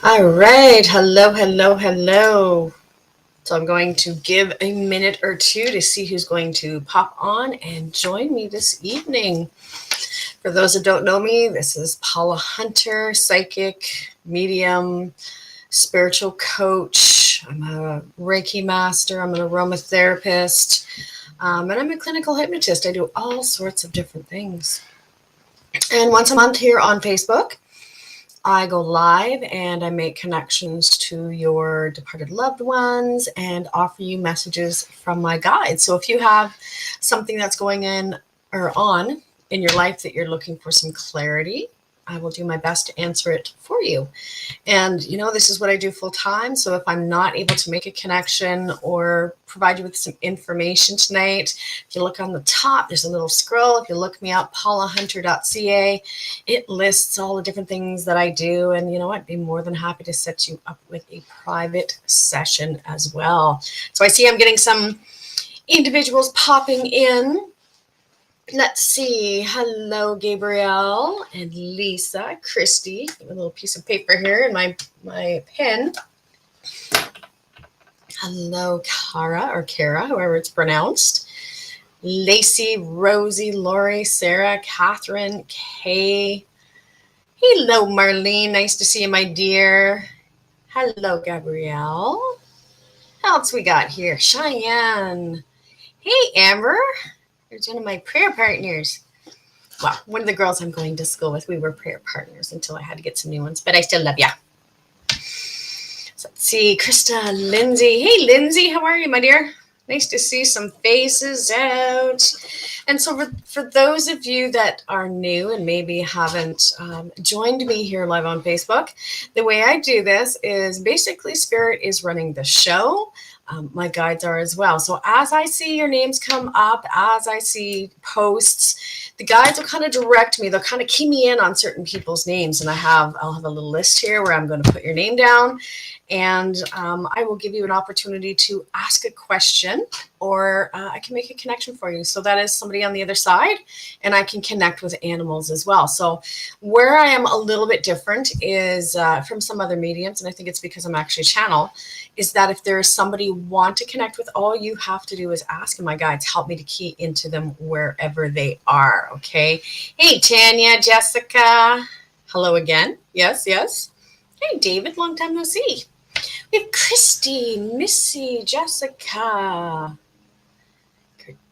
All right. Hello, hello, hello. So I'm going to give a minute or two to see who's going to pop on and join me this evening. For those that don't know me, this is Paula Hunter, psychic, medium, spiritual coach. I'm a Reiki master. I'm an aromatherapist. And I'm a clinical hypnotist. I do all sorts of different things. And once a month here on Facebook, I go live and I make connections to your departed loved ones and offer you messages from my guides. So if you have something that's going in or on in your life that you're looking for some clarity, I will do my best to answer it for you. And this is what I do full time. So if I'm not able to make a connection or provide you with some information tonight, if you look on the top, there's a little scroll. If you look me up, paulahunter.ca, it lists all the different things that I do. And I'd be more than happy to set you up with a private session as well. So I see I'm getting some individuals popping in. Let's see. Hello, Gabrielle and Lisa, Christy. A little piece of paper here and my pen. Hello, Kara, however it's pronounced. Lacey, Rosie, Lori, Sarah, Catherine, Kay. Hello, Marlene. Nice to see you, my dear. Hello, Gabrielle. Who else we got here? Cheyenne. Hey, Amber. There's one of my prayer partners. Well, one of the girls I'm going to school with, we were prayer partners until I had to get some new ones, but I still love ya. So let's see, Krista, Lindsay. Hey, Lindsay, how are you, my dear? Nice to see some faces out. And so for those of you that are new and maybe haven't joined me here live on Facebook, the way I do this is basically Spirit is running the show. My guides are as well. So as I see your names come up, as I see posts, the guides will kind of direct me. They'll kind of key me in on certain people's names. And I'll have a little list here where I'm going to put your name down. And I will give you an opportunity to ask a question, or I can make a connection for you. So that is somebody on the other side, and I can connect with animals as well. So where I am a little bit different is from some other mediums, and I think it's because I'm actually a channel, is that if there is somebody you want to connect with, all you have to do is ask, and my guides help me to key into them wherever they are, okay? Hey, Tanya, Jessica. Hello again. Yes, yes. Hey, David, long time no see. We have Christy, Missy, Jessica,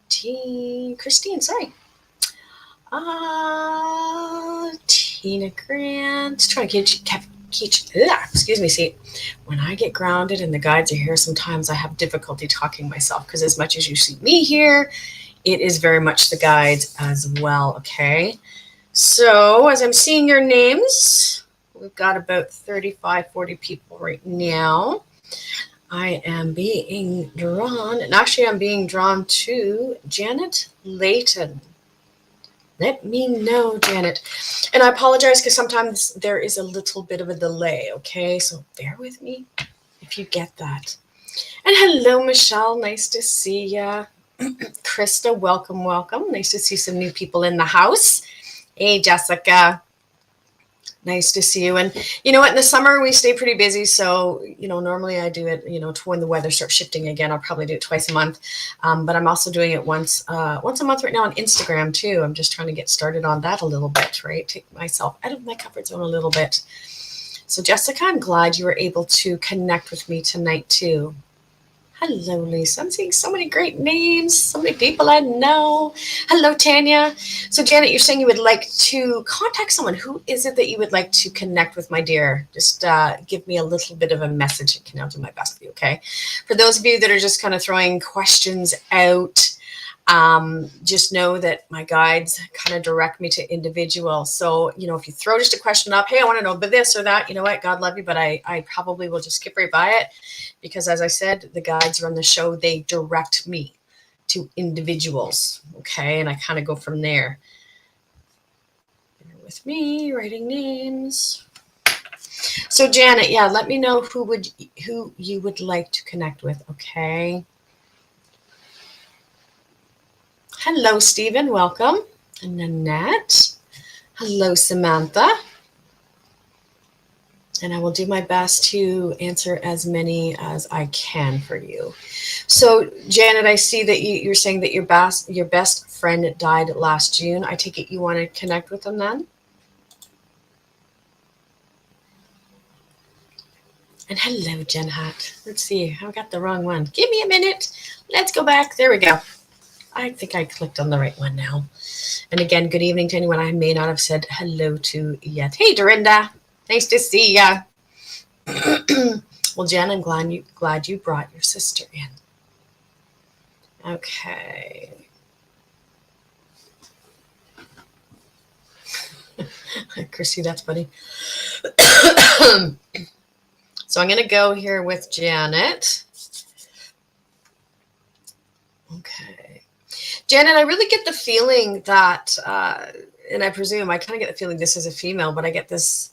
Christine, sorry. Tina Grant. Trying to excuse me. See, when I get grounded and the guides are here, sometimes I have difficulty talking myself because as much as you see me here, it is very much the guides as well, okay? So as I'm seeing your names, we've got about 35, 40 people right now. I am being drawn, and actually I'm being drawn to Janet Layton. Let me know, Janet. And I apologize because sometimes there is a little bit of a delay, okay? So bear with me if you get that. And hello, Michelle. Nice to see ya. Krista, welcome, welcome. Nice to see some new people in the house. Hey, Jessica. Nice to see you. And you know what? In the summer, we stay pretty busy. So, normally I do it, when the weather starts shifting again, I'll probably do it twice a month. But I'm also doing it once a month right now on Instagram, too. I'm just trying to get started on that a little bit, right? Take myself out of my comfort zone a little bit. So, Jessica, I'm glad you were able to connect with me tonight, too. Hello, Lisa. I'm seeing so many great names, so many people I know. Hello, Tanya. So, Janet, you're saying you would like to contact someone. Who is it that you would like to connect with, my dear? Just give me a little bit of a message, and I'll do my best for you, okay? For those of you that are just kind of throwing questions out, just know that my guides kind of direct me to individuals. So, if you throw just a question up, hey, I want to know about this or that, you know what, God love you, but I probably will just skip right by it because, as I said, the guides run the show. They direct me to individuals, okay? And I kind of go from there. Bear with me, writing names. So, Janet, yeah, let me know who you would like to connect with, okay? Hello, Stephen. Welcome. And Nanette. Hello, Samantha. And I will do my best to answer as many as I can for you. So, Janet, I see that you're saying that your best friend died last June. I take it you want to connect with them then? And hello, Jen Hat. Let's see. I got the wrong one. Give me a minute. Let's go back. There we go. I think I clicked on the right one now. And again, good evening to anyone I may not have said hello to yet. Hey, Dorinda. Nice to see ya. Well, Jen, I'm glad you brought your sister in. Okay. Chrissy, that's funny. So I'm going to go here with Janet. Okay. Janet, I really get the feeling that, and I presume I kind of get the feeling this is a female, but I get this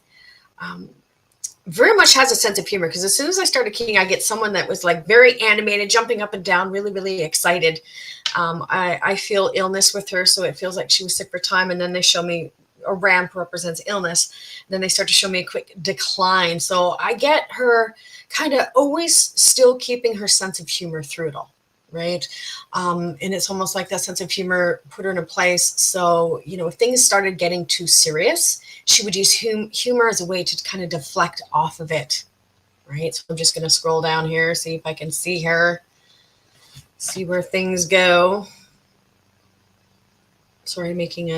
very much has a sense of humor, because as soon as I started keying, I get someone that was like very animated, jumping up and down, really, really excited. I feel illness with her, so it feels like she was sick for time, and then they show me a ramp represents illness. Then they start to show me a quick decline. So I get her kind of always still keeping her sense of humor through it all, right? And it's almost like that sense of humor put her in a place. So, if things started getting too serious, she would use humor as a way to kind of deflect off of it, right? So I'm just going to scroll down here, see if I can see her, see where things go. Sorry, making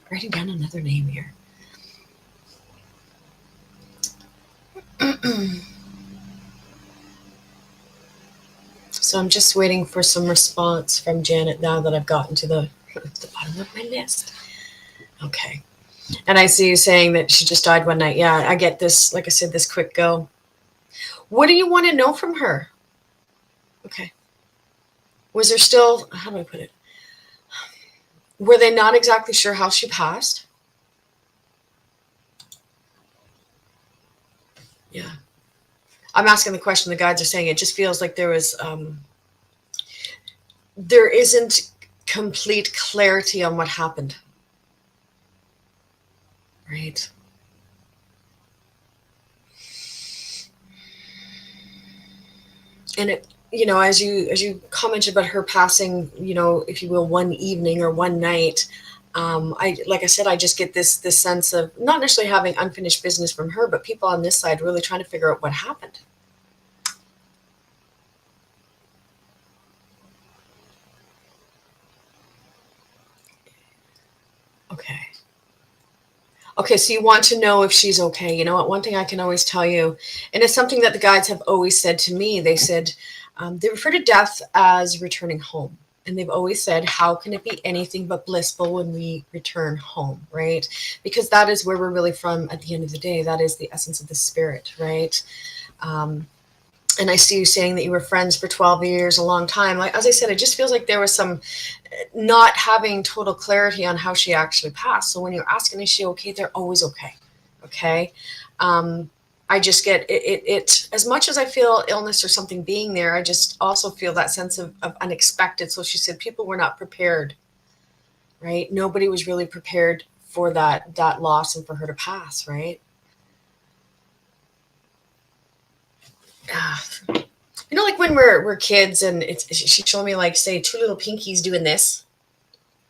writing down another name here. So I'm just waiting for some response from Janet now that I've gotten to the bottom of my list. Okay. And I see you saying that she just died one night. Yeah, I get this, like I said, this quick go. What do you want to know from her? Okay. Was there still, how do I put it? Were they not exactly sure how she passed? Yeah. I'm asking the question, the guides are saying it just feels like there isn't complete clarity on what happened. Right. And it, as you commented about her passing, if you will, one evening or one night, like I said, I just get this sense of not necessarily having unfinished business from her, but people on this side really trying to figure out what happened. Okay. Okay, so you want to know if she's okay. You know what? One thing I can always tell you, and it's something that the guides have always said to me, they said they refer to death as returning home. And they've always said, how can it be anything but blissful when we return home, right? Because that is where we're really from at the end of the day. That is the essence of the spirit, right? And I see you saying that you were friends for 12 years, a long time. Like, as I said, it just feels like there was some not having total clarity on how she actually passed. So when you're asking, is she okay? They're always okay. Okay. I just get it as much as I feel illness or something being there, I just also feel that sense of unexpected. So she said people were not prepared, right? Nobody was really prepared for that loss and for her to pass, right? Like when we're kids and she showed me, like, say, two little pinkies doing this,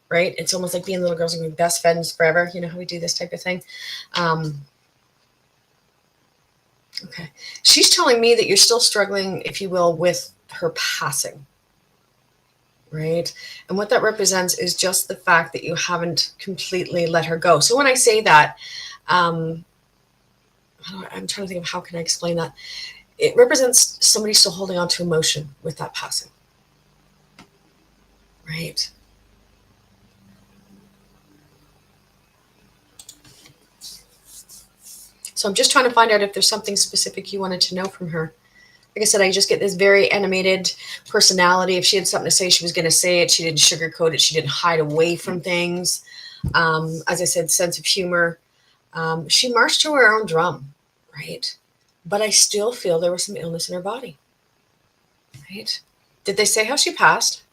right? It's almost like being little girls and being best friends forever. You know how we do this type of thing. Okay. She's telling me that you're still struggling, if you will, with her passing, right? And what that represents is just the fact that you haven't completely let her go. So when I say that, I'm trying to think of how can I explain that. It represents somebody still holding on to emotion with that passing, right? So I'm just trying to find out if there's something specific you wanted to know from her. Like I said, I just get this very animated personality. If she had something to say, she was going to say it. She didn't sugarcoat it. She didn't hide away from things. As I said, sense of humor. She marched to her own drum, right? But I still feel there was some illness in her body, right? Did they say how she passed?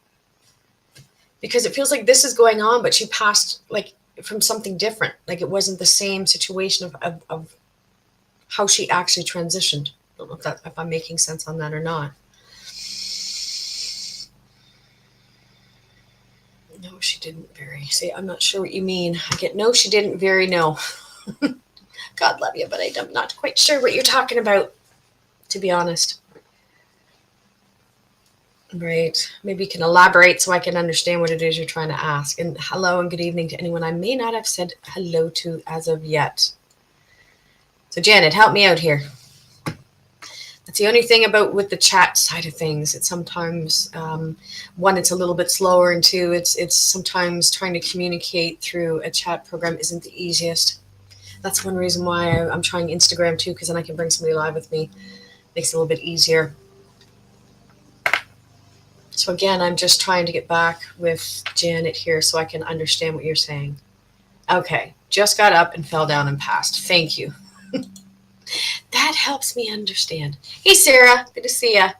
Because it feels like this is going on, but she passed like from something different. Like it wasn't the same situation of how she actually transitioned. I don't know if I'm making sense on that or not. No, she didn't very. See, I'm not sure what you mean. I get no, she didn't very know. God love you, but I'm not quite sure what you're talking about, to be honest. Right. Maybe you can elaborate so I can understand what it is you're trying to ask. And hello and good evening to anyone I may not have said hello to as of yet. So Janet, help me out here. That's the only thing about with the chat side of things. It's sometimes, one, it's a little bit slower, and two, it's sometimes trying to communicate through a chat program isn't the easiest. That's one reason why I'm trying Instagram too, because then I can bring somebody live with me. Makes it a little bit easier. So again, I'm just trying to get back with Janet here so I can understand what you're saying. Okay, just got up and fell down and passed. Thank you. That helps me understand. Hey, Sarah, good to see ya.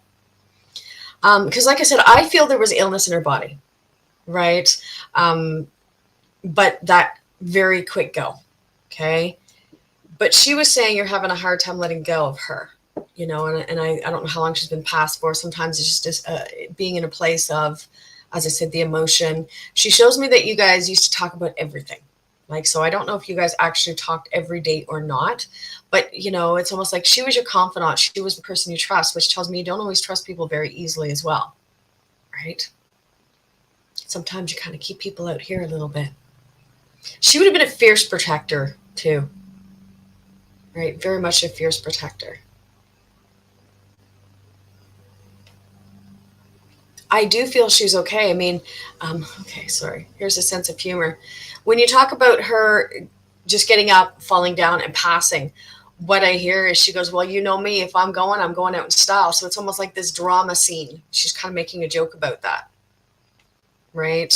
Because like I said, I feel there was illness in her body, right? But that very quick go, okay? But she was saying you're having a hard time letting go of her, you know, and I don't know how long she's been passed for. Sometimes it's just being in a place of, as I said, the emotion. She shows me that you guys used to talk about everything. Like, so I don't know if you guys actually talked every day or not, but, you know, it's almost like she was your confidant. She was the person you trust, which tells me you don't always trust people very easily as well, right? Sometimes you kind of keep people out here a little bit. She would have been a fierce protector too, right? Very much a fierce protector. I do feel she's okay. I mean, okay, sorry. Here's a sense of humor. When you talk about her just getting up, falling down, and passing, what I hear is she goes, well, you know me, if I'm going out in style. So it's almost like this drama scene. She's kind of making a joke about that, right?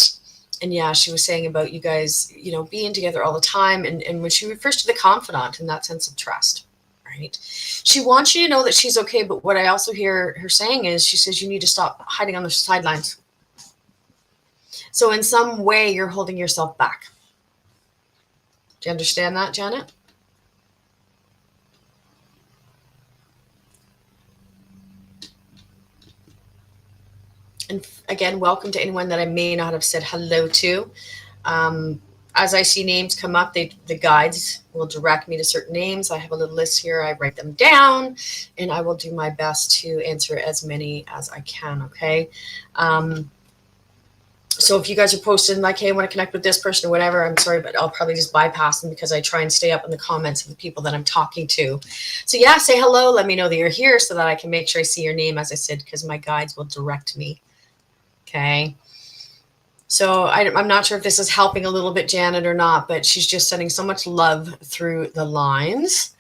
And yeah, she was saying about you guys, you know, being together all the time. And when she refers to the confidant in that sense of trust, right? She wants you to know that she's okay. But what I also hear her saying is she says you need to stop hiding on the sidelines. So in some way, you're holding yourself back. Do you understand that, Janet? And again, welcome to anyone that I may not have said hello to. As I see names come up, the guides will direct me to certain names. I have a little list here. I write them down, and I will do my best to answer as many as I can, okay? So if you guys are posting like, hey, I want to connect with this person or whatever, I'm sorry, but I'll probably just bypass them because I try and stay up in the comments of the people that I'm talking to. So yeah, say hello. Let me know that you're here so that I can make sure I see your name, as I said, because my guides will direct me. Okay. So I'm not sure if this is helping a little bit, Janet, or not, but she's just sending so much love through the lines.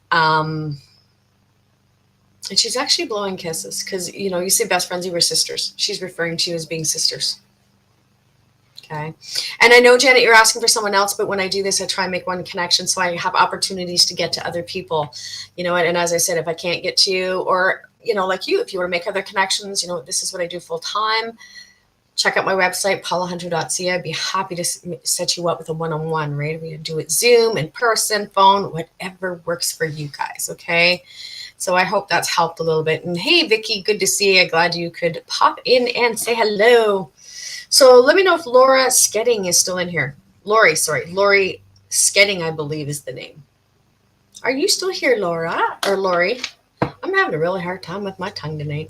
And she's actually blowing kisses because, you know, you say best friends, you were sisters. She's referring to you as being sisters. Okay. And I know, Janet, you're asking for someone else, but when I do this, I try and make one connection so I have opportunities to get to other people, you know, and as I said, if I can't get to you or, you know, like you, if you want to make other connections, you know, this is what I do full time. Check out my website, paulahunter.ca. I'd be happy to set you up with a one-on-one, right? We do it Zoom, in person, phone, whatever works for you guys, okay? So I hope that's helped a little bit. And hey, Vicky, good to see you. Glad you could pop in and say hello. So let me know if Laura Skedding is still in here. Lori Skedding, I believe, is the name. Are you still here, Laura or Lori? I'm having a really hard time with my tongue tonight.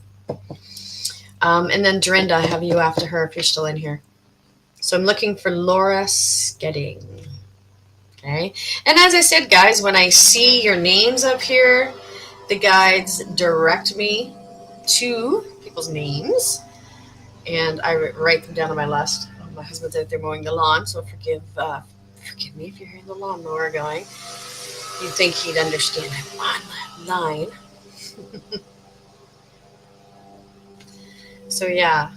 And then Dorinda, I have you after her if you're still in here. So I'm looking for Laura Skedding. Okay. And as I said, guys, when I see your names up here, the guides direct me to people's names. And I write them down on my list. My husband's out there mowing the lawn, so forgive me if you're hearing the lawnmower going. You'd think he'd understand I'm on that line. So yeah,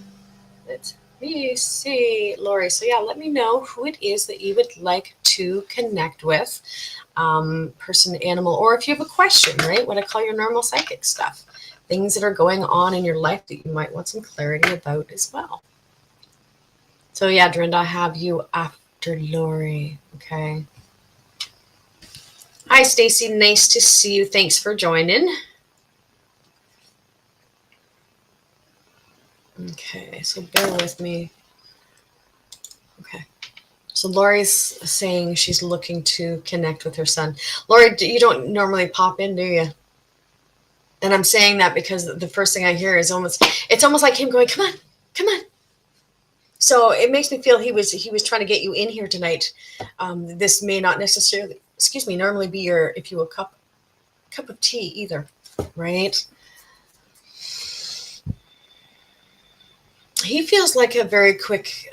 let me see, Lori. So yeah, let me know who it is that you would like to connect with, person, animal, or if you have a question, right? What I call your normal psychic stuff. Things that are going on in your life that you might want some clarity about as well. So yeah, Dorinda, I have you after Lori, okay? Hi, Stacy. Nice to see you. Thanks for joining. Okay, so bear with me. Okay. So Lori's saying she's looking to connect with her son. Lori, you don't normally pop in, do you? And I'm saying that because the first thing I hear is it's almost like him going, come on, come on. So it makes me feel he was trying to get you in here tonight. This may not necessarily, normally be your, if you will, cup of tea either, right? He feels like a very quick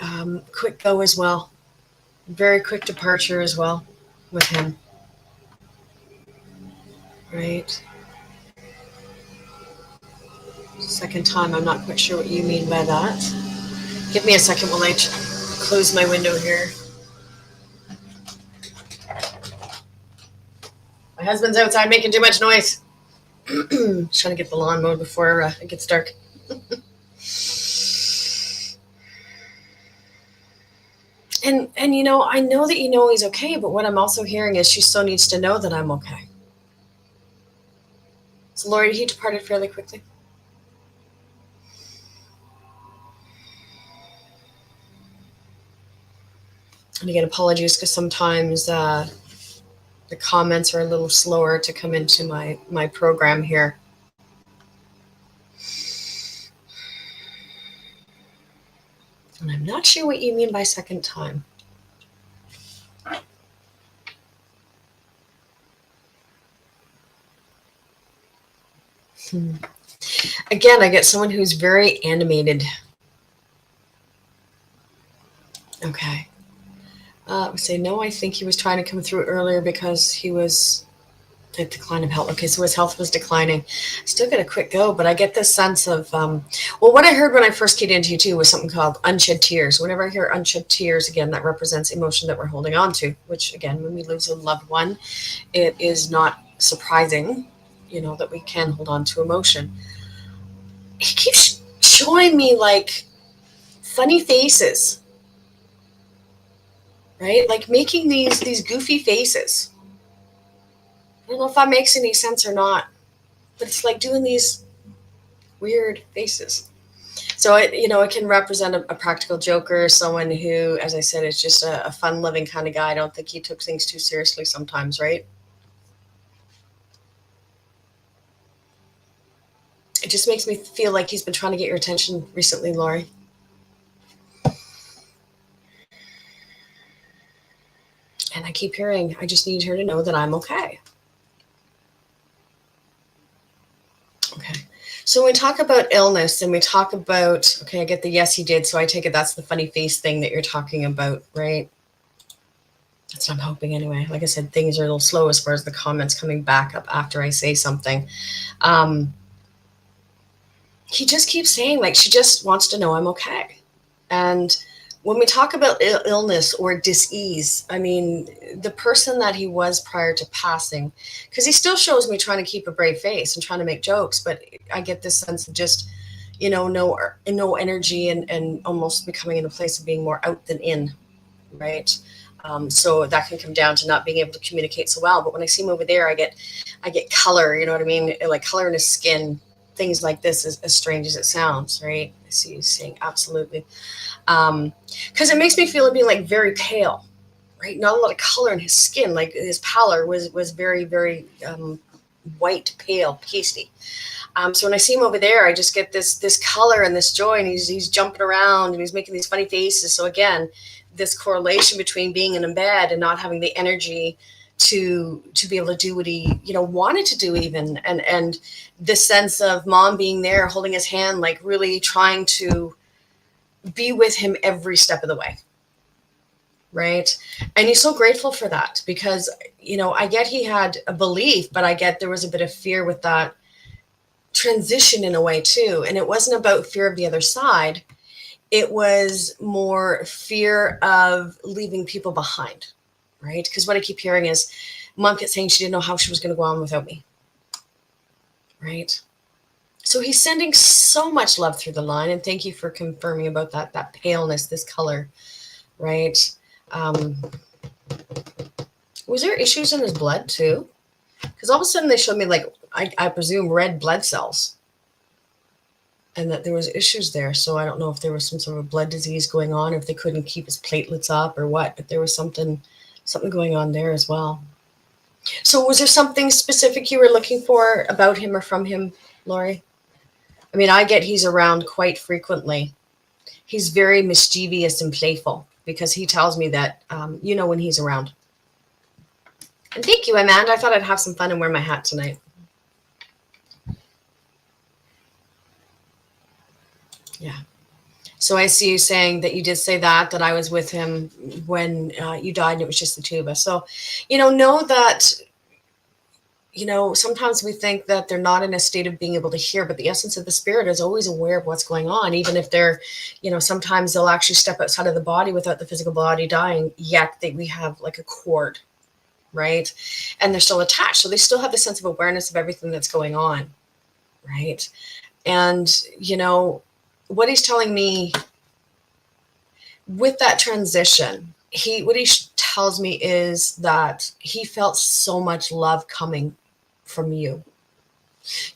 go as well. Very quick departure as well with him. Right. Second time, I'm not quite sure what you mean by that. Give me a second while I close my window here. My husband's outside making too much noise. Just trying to get the lawn mowed before it gets dark. And I know that he's okay, but what I'm also hearing is she still needs to know that I'm okay. So Lori, he departed fairly quickly. And again, apologies because sometimes the comments are a little slower to come into my program here. And I'm not sure what you mean by second time. Again, I get someone who's very animated. Okay. Say no, I think he was trying to come through earlier because he was at decline of health. Okay, so his health was declining. Still got a quick go, but I get this sense of, what I heard when I first keyed into you too was something called unshed tears. Whenever I hear unshed tears, again, that represents emotion that we're holding on to, which again, when we lose a loved one, it is not surprising, that we can hold on to emotion. He keeps showing me like funny faces, right? Like making these goofy faces. I don't know if that makes any sense or not, but it's like doing these weird faces. So it can represent a practical joker, someone who, as I said, is just a fun-loving kind of guy. I don't think he took things too seriously sometimes, right? It just makes me feel like he's been trying to get your attention recently, Lori. And I keep hearing, I just need her to know that I'm okay. Okay. So when we talk about illness and we talk about, okay, I get the yes, he did. So I take it that's the funny face thing that you're talking about, right? That's what I'm hoping anyway. Like I said, things are a little slow as far as the comments coming back up after I say something. He just keeps saying, like, she just wants to know I'm okay. And when we talk about illness or dis-ease, I mean, the person that he was prior to passing, because he still shows me trying to keep a brave face and trying to make jokes, but I get this sense of just, no energy and almost becoming in a place of being more out than in, right? So that can come down to not being able to communicate so well. But when I see him over there, I get color, you know what I mean? Like color in his skin, things like this, as strange as it sounds, right? I see you saying absolutely. Because it makes me feel being like very pale, right? Not a lot of color in his skin. Like his pallor was very, very white, pale, pasty. So when I see him over there, I just get this color and this joy, and he's jumping around and he's making these funny faces. So again, this correlation between being in a bed and not having the energy to be able to do what he wanted to do, even, and this sense of mom being there holding his hand, like really trying to be with him every step of the way, right? And he's so grateful for that because I get he had a belief, but I get there was a bit of fear with that transition in a way too. And it wasn't about fear of the other side, it was more fear of leaving people behind, right? Because what I keep hearing is mom kept saying she didn't know how she was going to go on without me, right? So he's sending so much love through the line, and thank you for confirming about that paleness, this color, right? Was there issues in his blood too? Because all of a sudden they showed me, like, I presume red blood cells, and that there was issues there. So I don't know if there was some sort of blood disease going on, if they couldn't keep his platelets up or what, but there was something going on there as well. So was there something specific you were looking for about him or from him, Lori? I mean, I get he's around quite frequently. He's very mischievous and playful because he tells me that, when he's around. And thank you, Amanda. I thought I'd have some fun and wear my hat tonight. Yeah. So I see you saying that you did say that I was with him when you died and it was just the two of us. So, know that, sometimes we think that they're not in a state of being able to hear, but the essence of the spirit is always aware of what's going on, even if they're, sometimes they'll actually step outside of the body without the physical body dying, yet we have like a cord, right? And they're still attached. So they still have the sense of awareness of everything that's going on, right? And, what he's telling me with that transition, what he tells me is that he felt so much love coming from you.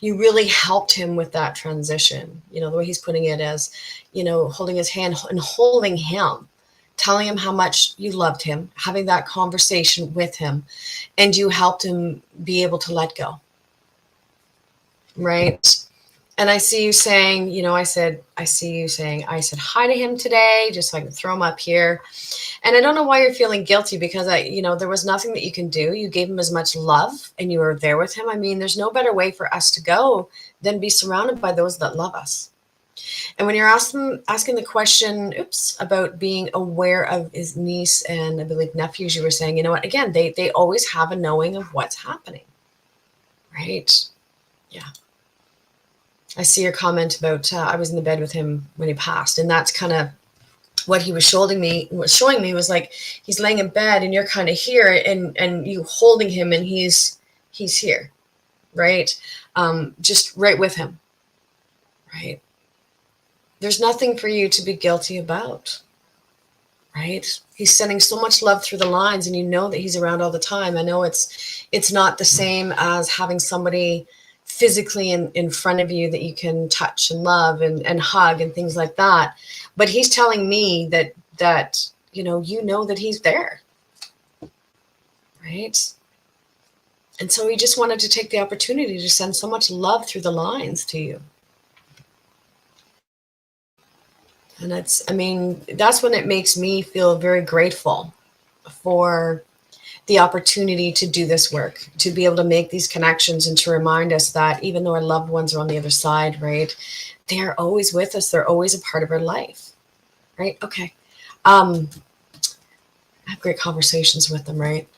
You really helped him with that transition. The way he's putting it as, holding his hand and holding him, telling him how much you loved him, having that conversation with him, and you helped him be able to let go. Right? And I see you saying, I said hi to him today, just so I can throw him up here. And I don't know why you're feeling guilty, because there was nothing that you can do. You gave him as much love and you were there with him. I mean, there's no better way for us to go than be surrounded by those that love us. And when you're asking the question, about being aware of his niece and I believe nephews, you were saying, you know what, again, they always have a knowing of what's happening. Right? Yeah. I see your comment about I was in the bed with him when he passed, and that's kind of what he was showing me was like he's laying in bed and you're kind of here and you holding him and he's here, right? Just right with him, right? There's nothing for you to be guilty about, right? He's sending so much love through the lines, and you know that he's around all the time. I know it's not the same as having somebody physically in front of you that you can touch and love and hug and things like that. But he's telling me that you know that he's there. Right? And so he just wanted to take the opportunity to send so much love through the lines to you. And that's when it makes me feel very grateful for the opportunity to do this work, to be able to make these connections and to remind us that even though our loved ones are on the other side, right, they're always with us. They're always a part of our life, right? Okay. I have great conversations with them, right?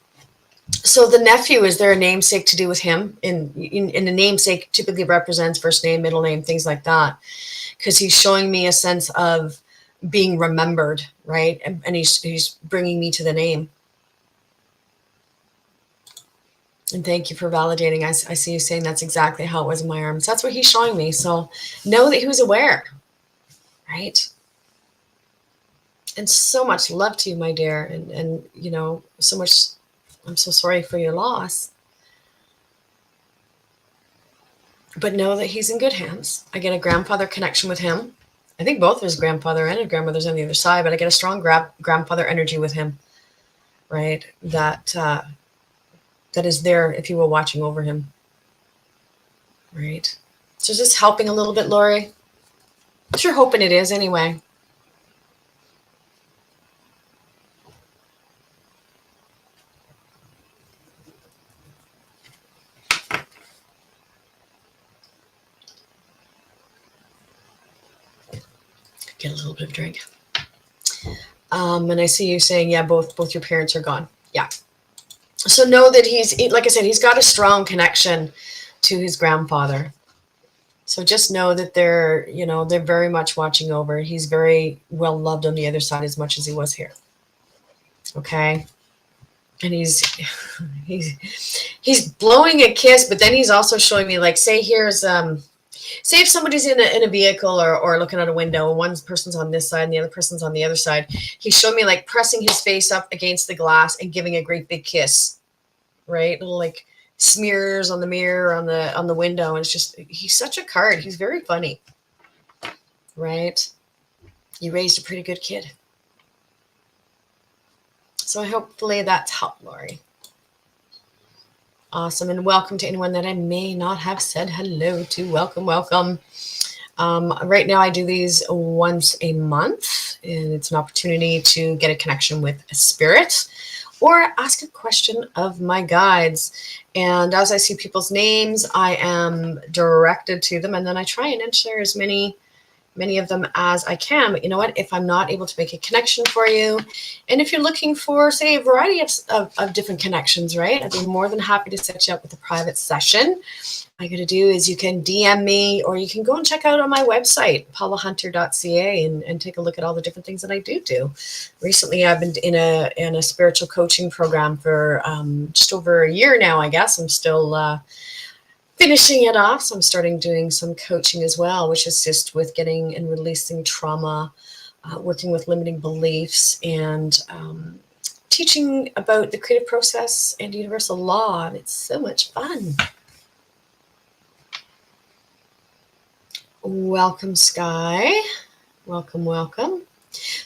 So the nephew, is there a namesake to do with him? In the namesake typically represents first name, middle name, things like that, because he's showing me a sense of being remembered, right? And he's bringing me to the name. And thank you for validating. I see you saying that's exactly how it was in my arms. That's what he's showing me. So know that he was aware, right? And so much love to you, my dear. And so much, I'm so sorry for your loss. But know that he's in good hands. I get a grandfather connection with him. I think both of his grandfather and his grandmother's on the other side, but I get a strong grandfather energy with him, right? That is there if you were watching over him, right? So just helping a little bit, Lori. I'm sure hoping it is anyway. Get a little bit of drink. And I see you saying, yeah, both your parents are gone. Yeah. So know that like I said, he's got a strong connection to his grandfather. So just know that they're very much watching over. He's very well loved on the other side as much as he was here. Okay. And he's blowing a kiss, but then he's also showing me, like, say if somebody's in a vehicle or looking out a window, and one person's on this side and the other person's on the other side, he's showing me like pressing his face up against the glass and giving a great big kiss, right? Little like smears on the mirror on the window. And it's just, he's such a card. He's very funny, right? You raised a pretty good kid. So hopefully that's helped, Lori. Awesome. And welcome to anyone that I may not have said hello to. Welcome, welcome. Right now I do these once a month, and it's an opportunity to get a connection with a spirit or ask a question of my guides. And as I see people's names, I am directed to them, and then I try and enter as many of them as I can. But you know what? If I'm not able to make a connection for you, and if you're looking for, say, a variety of different connections, right? I'd be more than happy to set you up with a private session. All you got to do is you can DM me, or you can go and check out on my website, paulahunter.ca, and take a look at all the different things that I do. Recently, I've been in a spiritual coaching program for just over a year now, I guess. I'm still finishing it off. So I'm starting doing some coaching as well, which is just with getting and releasing trauma, working with limiting beliefs, and teaching about the creative process and universal law. And it's so much fun. Welcome, Sky. Welcome, welcome.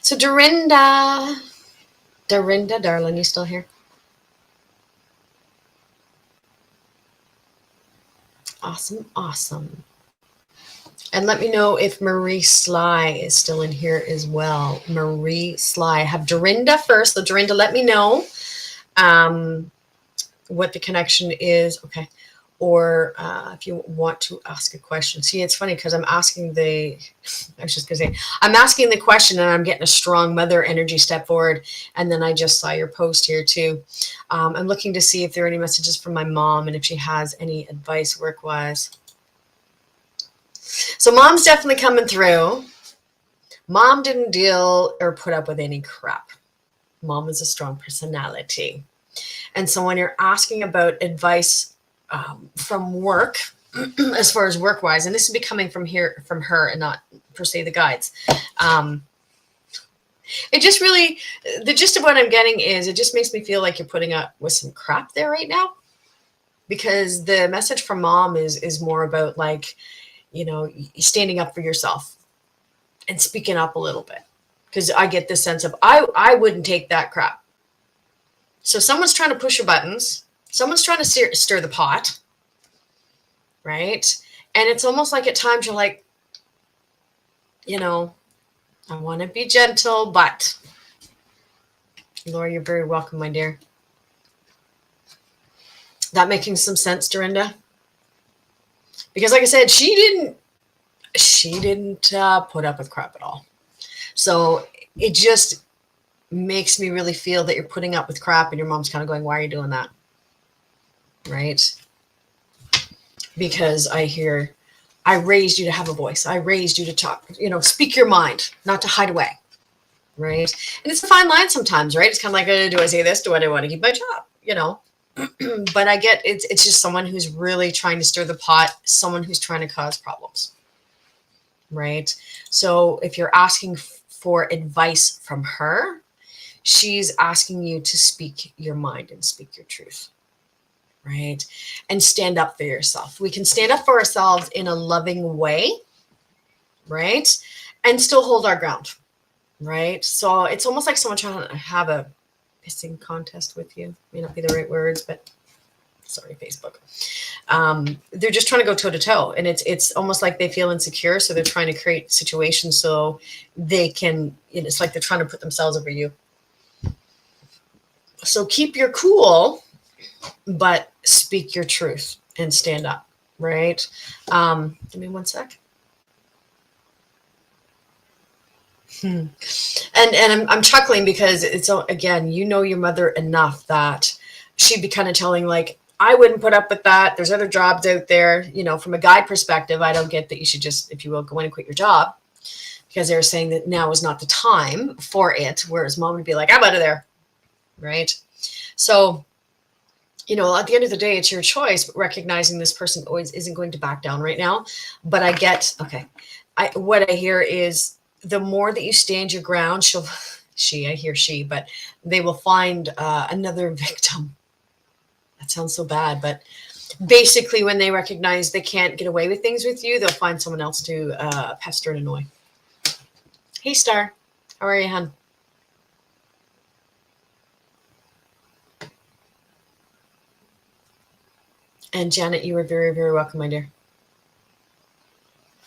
So Dorinda, darling, you still here? Awesome. And let me know if Marie Sly is still in here as well. Marie Sly. I have Dorinda first. So Dorinda, let me know what the connection is. Okay. Or if you want to ask a question. See, it's funny because I'm asking the question, and I'm getting a strong mother energy step forward. And then I just saw your post here too. I'm looking to see if there are any messages from my mom and if she has any advice work-wise. So mom's definitely coming through. Mom didn't deal or put up with any crap. Mom is a strong personality. And so when you're asking about advice from work, as far as work-wise, and this would be coming from her and not per se the guides, it just really, the gist of what I'm getting is it just makes me feel like you're putting up with some crap there right now, because the message from mom is more about, like, you know, standing up for yourself and speaking up a little bit, because I get this sense of I wouldn't take that crap. So someone's trying to push your buttons. Someone's trying to stir the pot, right? And it's almost like at times you're like, you know, I want to be gentle, but Laura, you're very welcome, my dear. That making some sense, Dorinda? Because like I said, she didn't put up with crap at all. So it just makes me really feel that you're putting up with crap, and your mom's kind of going, why are you doing that? Right? Because I hear, I raised you to have a voice. I raised you to talk, you know, speak your mind, not to hide away. Right? And it's a fine line sometimes, right? It's kind of like, do I say this? Do I want to keep my job? You know? But I get it's just someone who's really trying to stir the pot, someone who's trying to cause problems. Right? So if you're asking for advice from her, she's asking you to speak your mind and speak your truth. Right? And stand up for yourself. We can stand up for ourselves in a loving way, right? And still hold our ground, right? So it's almost like someone trying to have a pissing contest with you. May not be the right words, but sorry, Facebook. They're just trying to go toe to toe, and it's almost like they feel insecure, so they're trying to create situations so they can, you know, it's like they're trying to put themselves over you. So keep your cool, but speak your truth and stand up, right? Give me one sec. And I'm chuckling because it's, again, you know your mother enough that she'd be kind of telling, like, I wouldn't put up with that. There's other jobs out there. You know, from a guide perspective, I don't get that you should just, if you will, go in and quit your job, because they're saying that now is not the time for it. Whereas mom would be like, I'm out of there, right? So, you know, at the end of the day, it's your choice, but recognizing this person always isn't going to back down right now. But I get, okay, what I hear is the more that you stand your ground, I hear she, but they will find another victim. That sounds so bad, but basically when they recognize they can't get away with things with you, they'll find someone else to pester and annoy. Hey, Star. How are you, hon? And Janet, you are very, very welcome, my dear.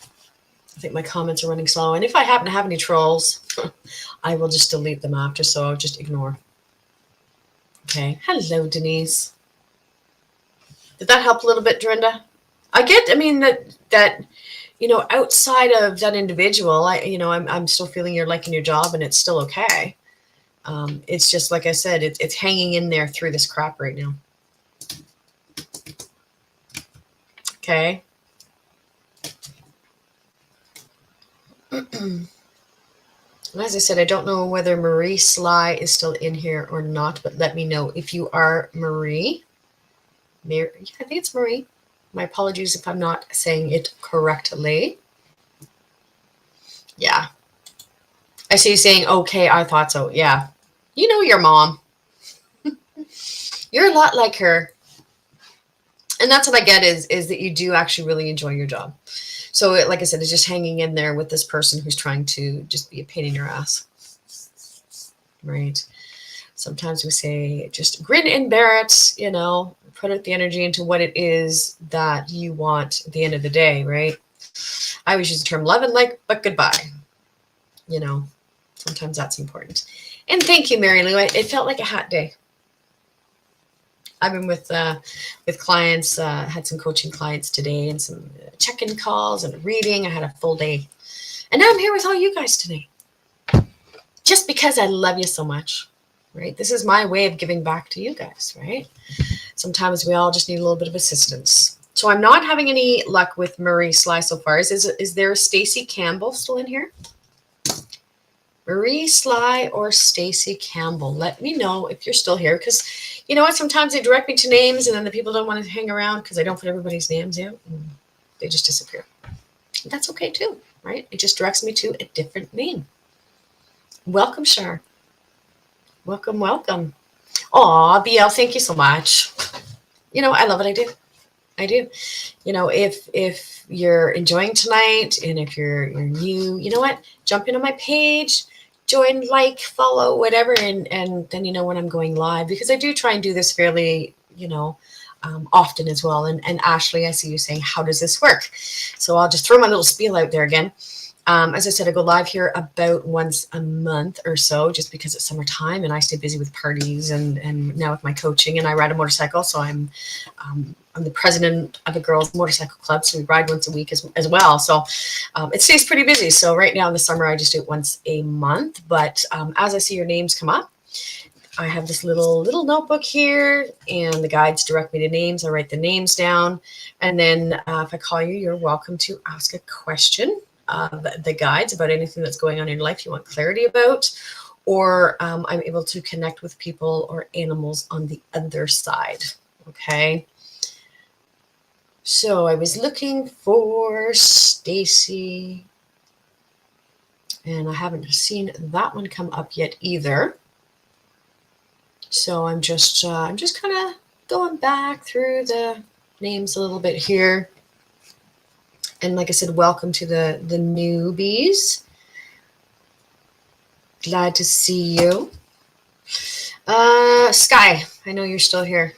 I think my comments are running slow. And if I happen to have any trolls, I will just delete them after, so I'll just ignore. Okay. Hello, Denise. Did that help a little bit, Dorinda? I mean, that outside of that individual, I'm still feeling you're liking your job and it's still okay. It's just, like I said, it's hanging in there through this crap right now. Okay. As I said, I don't know whether Marie Sly is still in here or not, but let me know if you are Marie. I think it's Marie. My apologies if I'm not saying it correctly. Yeah. I see you saying, okay, I thought so. Yeah. You know your mom. You're a lot like her. And that's what I get is that you do actually really enjoy your job. So, like I said, it's just hanging in there with this person who's trying to just be a pain in your ass. Right? Sometimes we say, just grin and bear it, put out the energy into what it is that you want at the end of the day, right? I always use the term love and like, but goodbye. Sometimes that's important. And thank you, Mary Lou. It felt like a hot day. I've been with clients, had some coaching clients today and some check-in calls and reading. I had a full day. And now I'm here with all you guys today. Just because I love you so much, right? This is my way of giving back to you guys, right? Sometimes we all just need a little bit of assistance. So I'm not having any luck with Marie Sly so far. Is there Stacy Campbell still in here? Marie Sly or Stacy Campbell? Let me know if you're still here, because you know what? Sometimes they direct me to names and then the people don't want to hang around because I don't put everybody's names out. And they just disappear. That's okay too, right? It just directs me to a different name. Welcome, Shar. Welcome, welcome. Aw, BL, thank you so much. I love what I do. I do. If you're enjoying tonight and if you're new, you know what? Jump into my page, join, follow, whatever, and then you know when I'm going live, because I do try and do this fairly, often as well. And Ashley, I see you saying, how does this work? So I'll just throw my little spiel out there again. As I said, I go live here about once a month or so, just because it's summertime and I stay busy with parties and now with my coaching, and I ride a motorcycle. So I'm the president of a girls' motorcycle club. So we ride once a week as well. So it stays pretty busy. So right now in the summer, I just do it once a month. But as I see your names come up, I have this little notebook here, and the guides direct me to names. I write the names down. And then if I call you, you're welcome to ask a question. The guides about anything that's going on in your life you want clarity about, or I'm able to connect with people or animals on the other side. Okay. So I was looking for Stacy, and I haven't seen that one come up yet either. So I'm just kind of going back through the names a little bit here. And like I said, welcome to the newbies. Glad to see you. Sky, I know you're still here,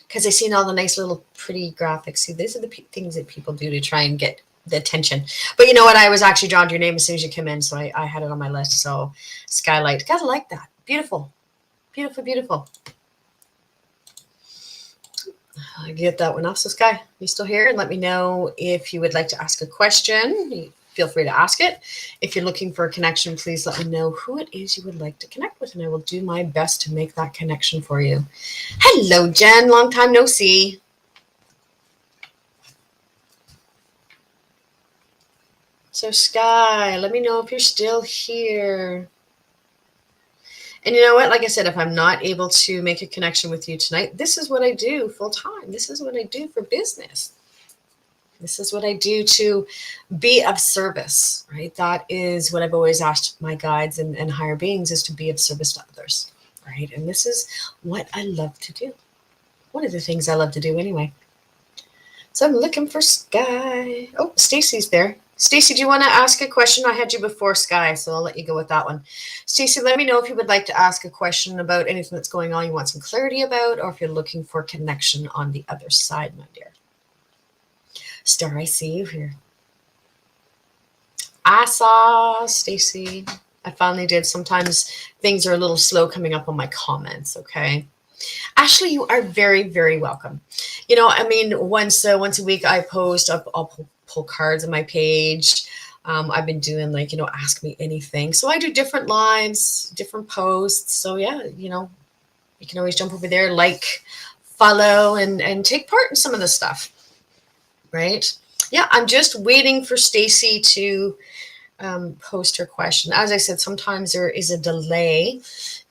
because I've seen all the nice little pretty graphics. See, these are the things that people do to try and get the attention. But you know what? I was actually drawn to your name as soon as you came in, so I had it on my list. So Skylight, gotta like that. Beautiful. Beautiful, beautiful. I get that one off. So Sky, you still here? And let me know if you would like to ask a question. Feel free to ask it. If you're looking for a connection, please let me know who it is you would like to connect with, and I will do my best to make that connection for you. Hello, Jen. Long time no see. So Sky, let me know if you're still here. And you know what? Like I said, if I'm not able to make a connection with you tonight, this is what I do full time. This is what I do for business. This is what I do to be of service, right? That is what I've always asked my guides and higher beings, is to be of service to others, right? And this is what I love to do. one of the things I love to do anyway. So I'm looking for Sky. Oh, Stacy's there. Stacy, do you want to ask a question? I had you before Sky, so I'll let you go with that one. Stacy, let me know if you would like to ask a question about anything that's going on you want some clarity about, or if you're looking for connection on the other side, my dear. Star, I see you here. I saw Stacy. I finally did. Sometimes things are a little slow coming up on my comments, okay? Ashley, you are very, very welcome. You know, I mean, once a week I post, I'll pull cards on my page. I've been doing like, ask me anything. So I do different lives, different posts. So yeah, you can always jump over there, like, follow, and take part in some of the stuff, right? Yeah, I'm just waiting for Stacy to post her question. As I said, sometimes there is a delay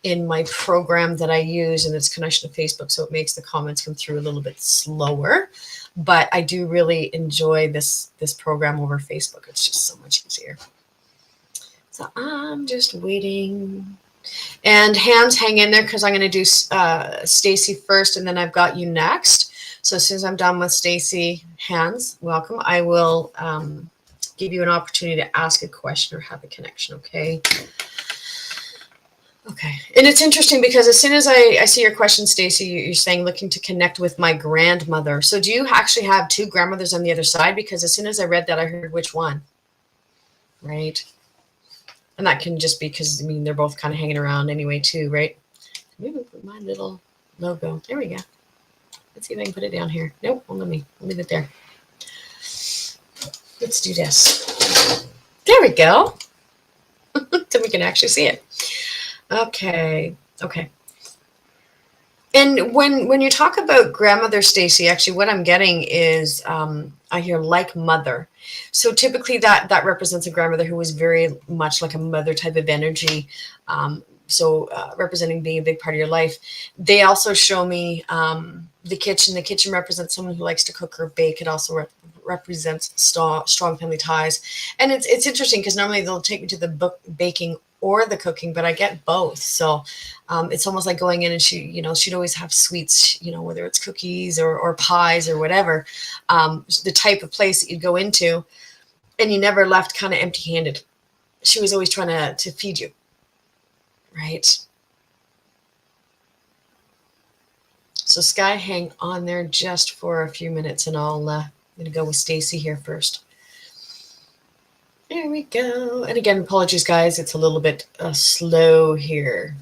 in my program that I use and its connection to Facebook, so it makes the comments come through a little bit slower. But I do really enjoy this program over Facebook. It's just so much easier. So I'm just waiting. And hands, hang in there because I'm going to do Stacy first, and then I've got you next. So as soon as I'm done with Stacy, hands, welcome. I will give you an opportunity to ask a question or have a connection, okay? Okay. And it's interesting because as soon as I see your question, Stacy, you're saying looking to connect with my grandmother. So do you actually have two grandmothers on the other side? Because as soon as I read that, I heard which one, right? And that can just be because, I mean, they're both kind of hanging around anyway too, right? Maybe put my little logo. There we go. Let's see if I can put it down here. Nope, well, let me leave it there. Let's do this. There we go. So we can actually see it. Okay. And when you talk about grandmother, Stacy, actually what I'm getting is I hear like mother. So typically that represents a grandmother who was very much like a mother type of energy. So representing being a big part of your life. They also show me the kitchen. The kitchen represents someone who likes to cook or bake. It also represents strong family ties. And it's interesting because normally they'll take me to the baking or the cooking, but I get both. So it's almost like going in and she'd always have sweets, whether it's cookies or pies or whatever, the type of place that you'd go into, and you never left kind of empty handed. She was always trying to feed you. Right. So Sky, hang on there just for a few minutes, and I'm going to go with Stacy here first. There we go. And again, apologies, guys. It's a little bit slow here.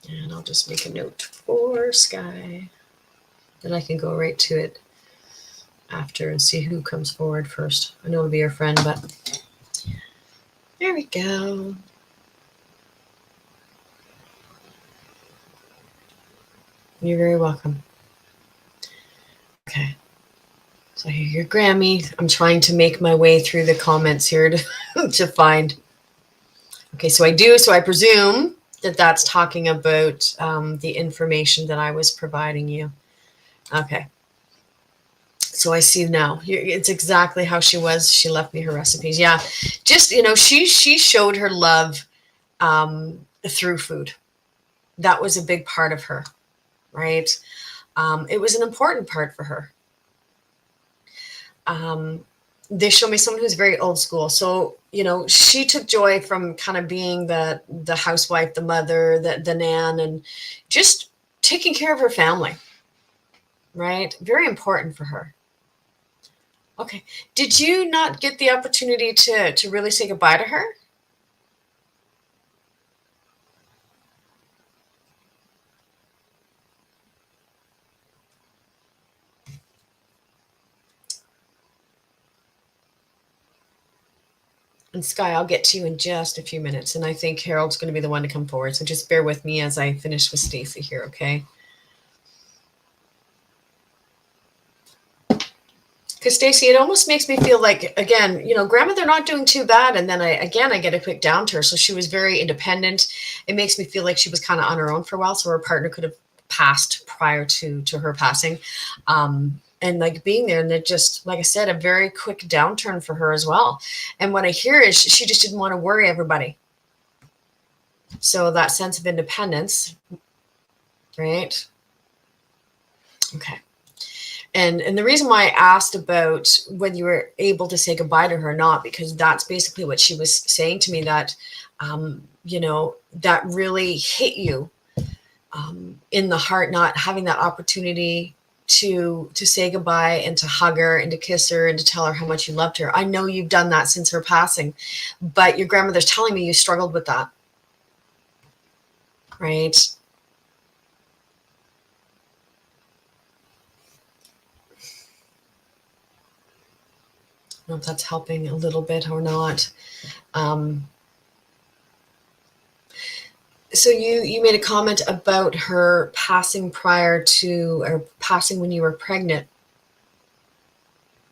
And I'll just make a note for Sky. Then I can go right to it after and see who comes forward first. I know it'll be your friend, but there we go. You're very welcome. Okay. So here your Grammy. I'm trying to make my way through the comments here to find. Okay, so I presume that that's talking about the information that I was providing you. Okay. So I see now. It's exactly how she was. She left me her recipes. Yeah, just, she showed her love through food. That was a big part of her, right? It was an important part for her. They show me someone who's very old school. So, she took joy from kind of being the housewife, the mother, the nan, and just taking care of her family, right? Very important for her. Okay. Did you not get the opportunity to really say goodbye to her? And Sky, I'll get to you in just a few minutes. And I think Harold's going to be the one to come forward. So just bear with me as I finish with Stacy here, okay? Because Stacy, it almost makes me feel like, again, grandma, they're not doing too bad. And then I get a quick down to her. So she was very independent. It makes me feel like she was kind of on her own for a while. So her partner could have passed prior to her passing. And like being there, and then just, like I said, a very quick downturn for her as well. And what I hear is she just didn't want to worry everybody. So that sense of independence, right? Okay. And the reason why I asked about when you were able to say goodbye to her or not, because that's basically what she was saying to me, that that really hit you in the heart, not having that opportunity to say goodbye and to hug her and to kiss her and to tell her how much you loved her. I know you've done that since her passing, but your grandmother's telling me you struggled with that, right? I don't know if that's helping a little bit or not. So you made a comment about her passing prior to, or passing when you were pregnant.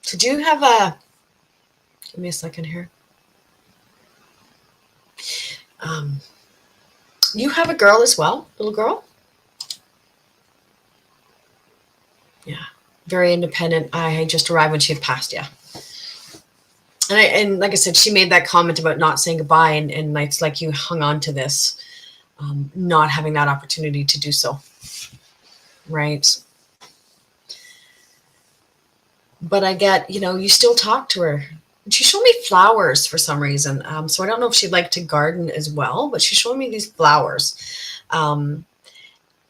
So do you have give me a second here. You have a girl as well, little girl? Yeah, very independent. I just arrived when she had passed, yeah. And like I said, she made that comment about not saying goodbye, and it's like you hung on to this, not having that opportunity to do so, right? But I get, you still talk to her. She showed me flowers for some reason. So I don't know if she'd like to garden as well, but she showed me these flowers. And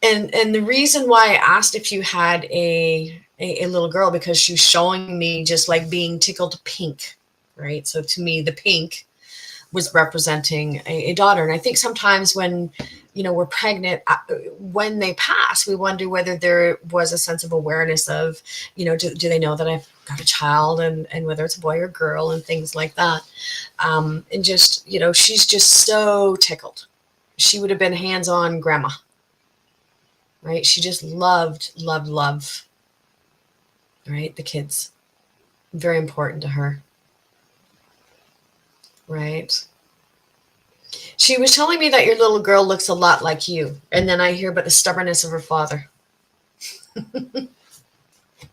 the reason why I asked if you had a little girl, because she was showing me just like being tickled pink, right? So to me, the pink was representing a daughter. And I think sometimes when, we're pregnant, when they pass, we wonder whether there was a sense of awareness of, do they know that I've got a child, and whether it's a boy or girl and things like that. And just, she's just so tickled. She would have been hands-on grandma, right? She just loved, right? The kids. Very important to her, right? She was telling me that your little girl looks a lot like you. And then I hear about the stubbornness of her father.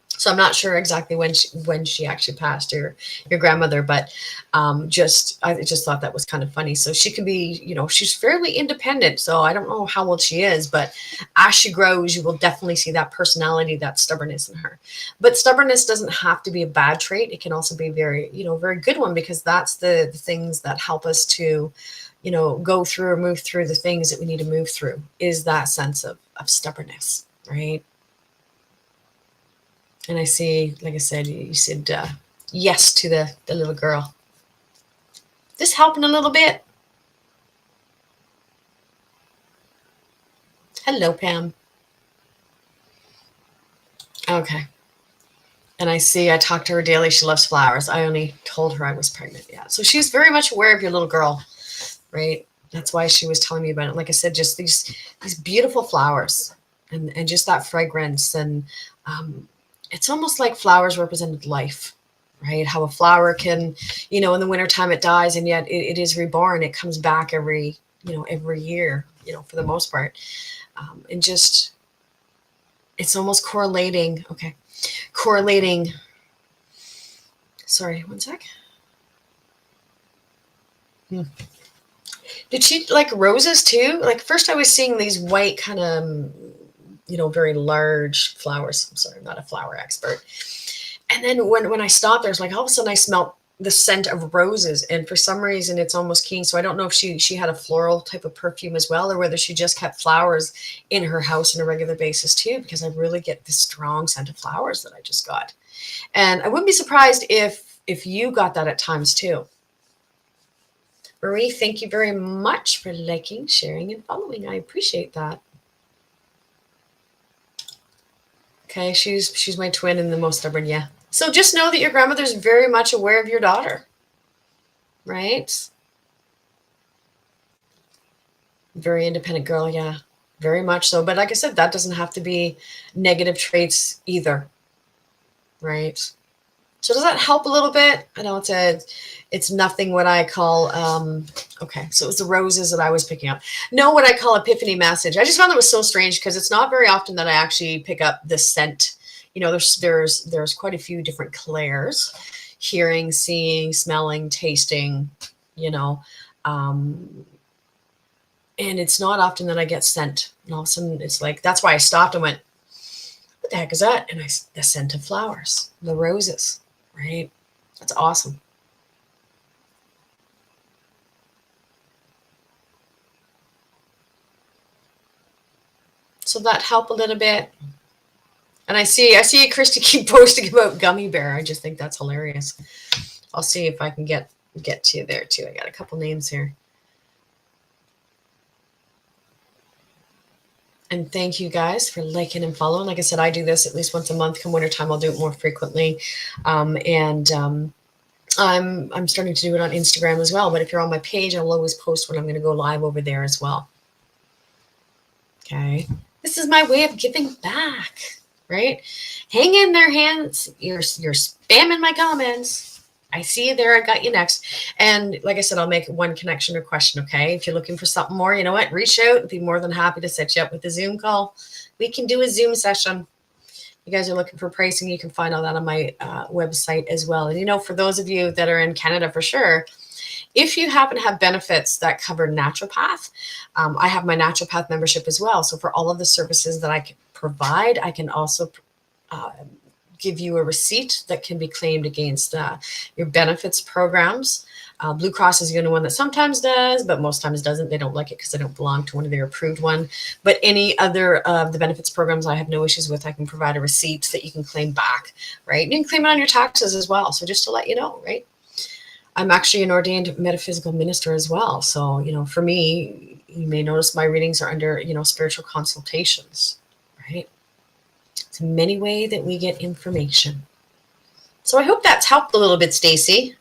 So I'm not sure exactly when she actually passed, your grandmother, but I just thought that was kind of funny. So she can be, she's fairly independent. So I don't know how old she is, but as she grows, you will definitely see that personality, that stubbornness in her. But stubbornness doesn't have to be a bad trait. It can also be very, very good one, because that's the things that help us to, go through or move through the things that we need to move through, is that sense of stubbornness, right? And I see, like I said, you said yes to the little girl. This helping a little bit? Hello, Pam. Okay. And I see, I talk to her daily. She loves flowers. I only told her I was pregnant. Yeah. So she's very much aware of your little girl, right? That's why she was telling me about it. Like I said, just these beautiful flowers, and just that fragrance. And it's almost like flowers represented life, right? How a flower can, in the wintertime it dies, and yet it is reborn. It comes back every year, for the most part. And just, it's almost correlating. Okay. Correlating. Sorry, one sec. Did she like roses too? Like first I was seeing these white kind of, very large flowers. I'm sorry, I'm not a flower expert. And then when I stopped, there's like all of a sudden I smelled the scent of roses, and for some reason it's almost keen. So I don't know if she had a floral type of perfume as well, or whether she just kept flowers in her house on a regular basis too, because I really get this strong scent of flowers that I just got. And I wouldn't be surprised if you got that at times too. Marie, thank you very much for liking, sharing, and following. I appreciate that. Okay, she's my twin and the most stubborn, yeah. So just know that your grandmother's very much aware of your daughter, right? Very independent girl, yeah, very much so. But like I said, that doesn't have to be negative traits either, right? So does that help a little bit? I know it's nothing what I call, okay, so it was the roses that I was picking up. No, what I call epiphany message. I just found that was so strange, because it's not very often that I actually pick up the scent. There's quite a few different clairs: hearing, seeing, smelling, tasting, um, And it's not often that I get sent. And all of a sudden it's like, that's why I stopped and went, what the heck is that? And the scent of flowers, the roses, right? That's awesome. So that helped a little bit. And I see Christy keep posting about gummy bear. I just think that's hilarious. I'll see if I can get to you there too. I got a couple names here. And thank you guys for liking and following. Like I said, I do this at least once a month. Come wintertime, I'll do it more frequently. I'm starting to do it on Instagram as well. But if you're on my page, I'll always post when I'm going to go live over there as well. Okay. This is my way of giving back, right? Hang in there, hands. You're spamming my comments. I see you there. I got you next. And like I said, I'll make one connection or question, okay? If you're looking for something more, you know what? Reach out. I'd be more than happy to set you up with a Zoom call. We can do a Zoom session. You guys are looking for pricing, you can find all that on my website as well. And, you know, for those of you that are in Canada for sure, if you happen to have benefits that cover naturopath, I have my naturopath membership as well. So for all of the services that I can provide, I can also give you a receipt that can be claimed against your benefits programs. Blue Cross is the only one that sometimes does, but most times doesn't. They don't like it because they don't belong to one of their approved one. But any other of the benefits programs I have no issues with. I can provide a receipt that you can claim back, right? You can claim it on your taxes as well. So just to let you know, right? I'm actually an ordained metaphysical minister as well. So, you know, for me, you may notice my readings are under, you know, spiritual consultations, right? It's many ways that we get information. So I hope that's helped a little bit, Stacy.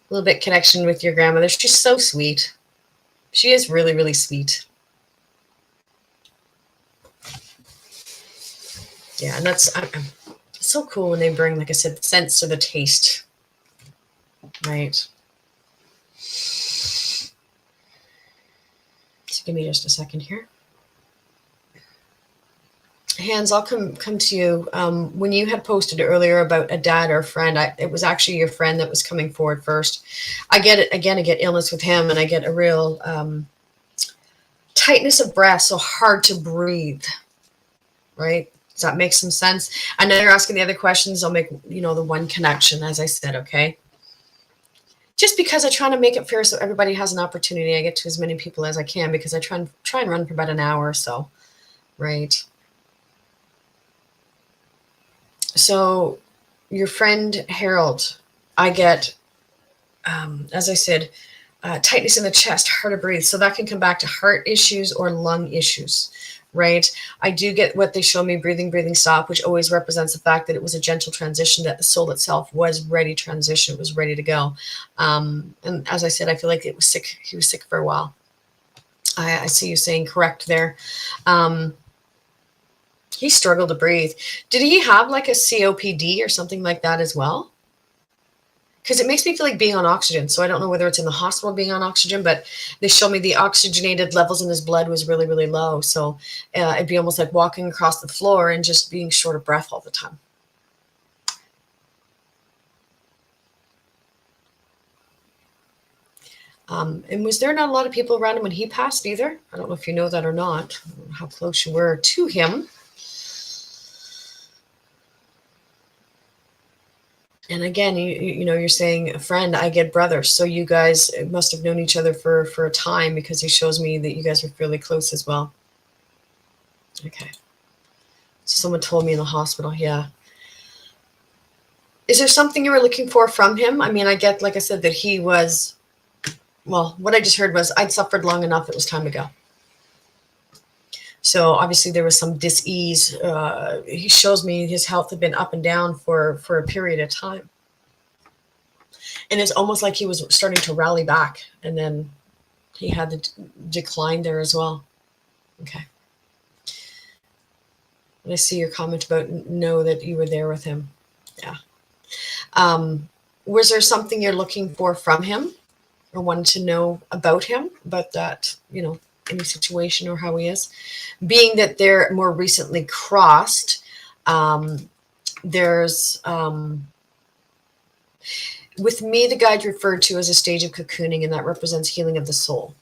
A little bit connection with your grandmother. She's so sweet. She is really, really sweet. Yeah, and that's so cool when they bring, like I said, sense to the taste. Right. So give me just a second here. Hands, I'll come to you. When you had posted earlier about a dad or a friend, it was actually your friend that was coming forward first. I get it again. I get illness with him, and I get a real tightness of breath, so hard to breathe. Right? Does that make some sense? I know you're asking the other questions. I'll make the one connection, as I said. Okay. Just because I try to make it fair so everybody has an opportunity, I get to as many people as I can because I try and run for about an hour or so. Right. So your friend Harold, I get, as I said, tightness in the chest, hard to breathe. So that can come back to heart issues or lung issues, right? I do get what they show me, breathing stop, which always represents the fact that it was a gentle transition, that the soul itself was ready to transition, it was ready to go. And as I said, I feel like he was sick for a while. I see you saying correct there. He struggled to breathe. Did he have like a COPD or something like that as well? Because it makes me feel like being on oxygen. So I don't know whether it's in the hospital being on oxygen, but they show me the oxygenated levels in his blood was really, really low. So it'd be almost like walking across the floor and just being short of breath all the time. And was there not a lot of people around him when he passed either? I don't know if you know that or not, how close you were to him. And again, you're saying a friend, I get brothers. So you guys must have known each other for a time, because he shows me that you guys were fairly close as well. Okay. So someone told me in the hospital, yeah. Is there something you were looking for from him? I mean, I get, like I said, that he was, well, what I just heard was I'd suffered long enough, it was time to go. So obviously there was some dis-ease. He shows me his health had been up and down for a period of time. And it's almost like he was starting to rally back, and then he had the decline there as well. Okay. And I see your comment about know that you were there with him. Yeah. Was there something you're looking for from him, or wanted to know about him, about that, any situation or how he is? Being that they're more recently crossed, there's, with me, the guide referred to as a stage of cocooning, and that represents healing of the soul.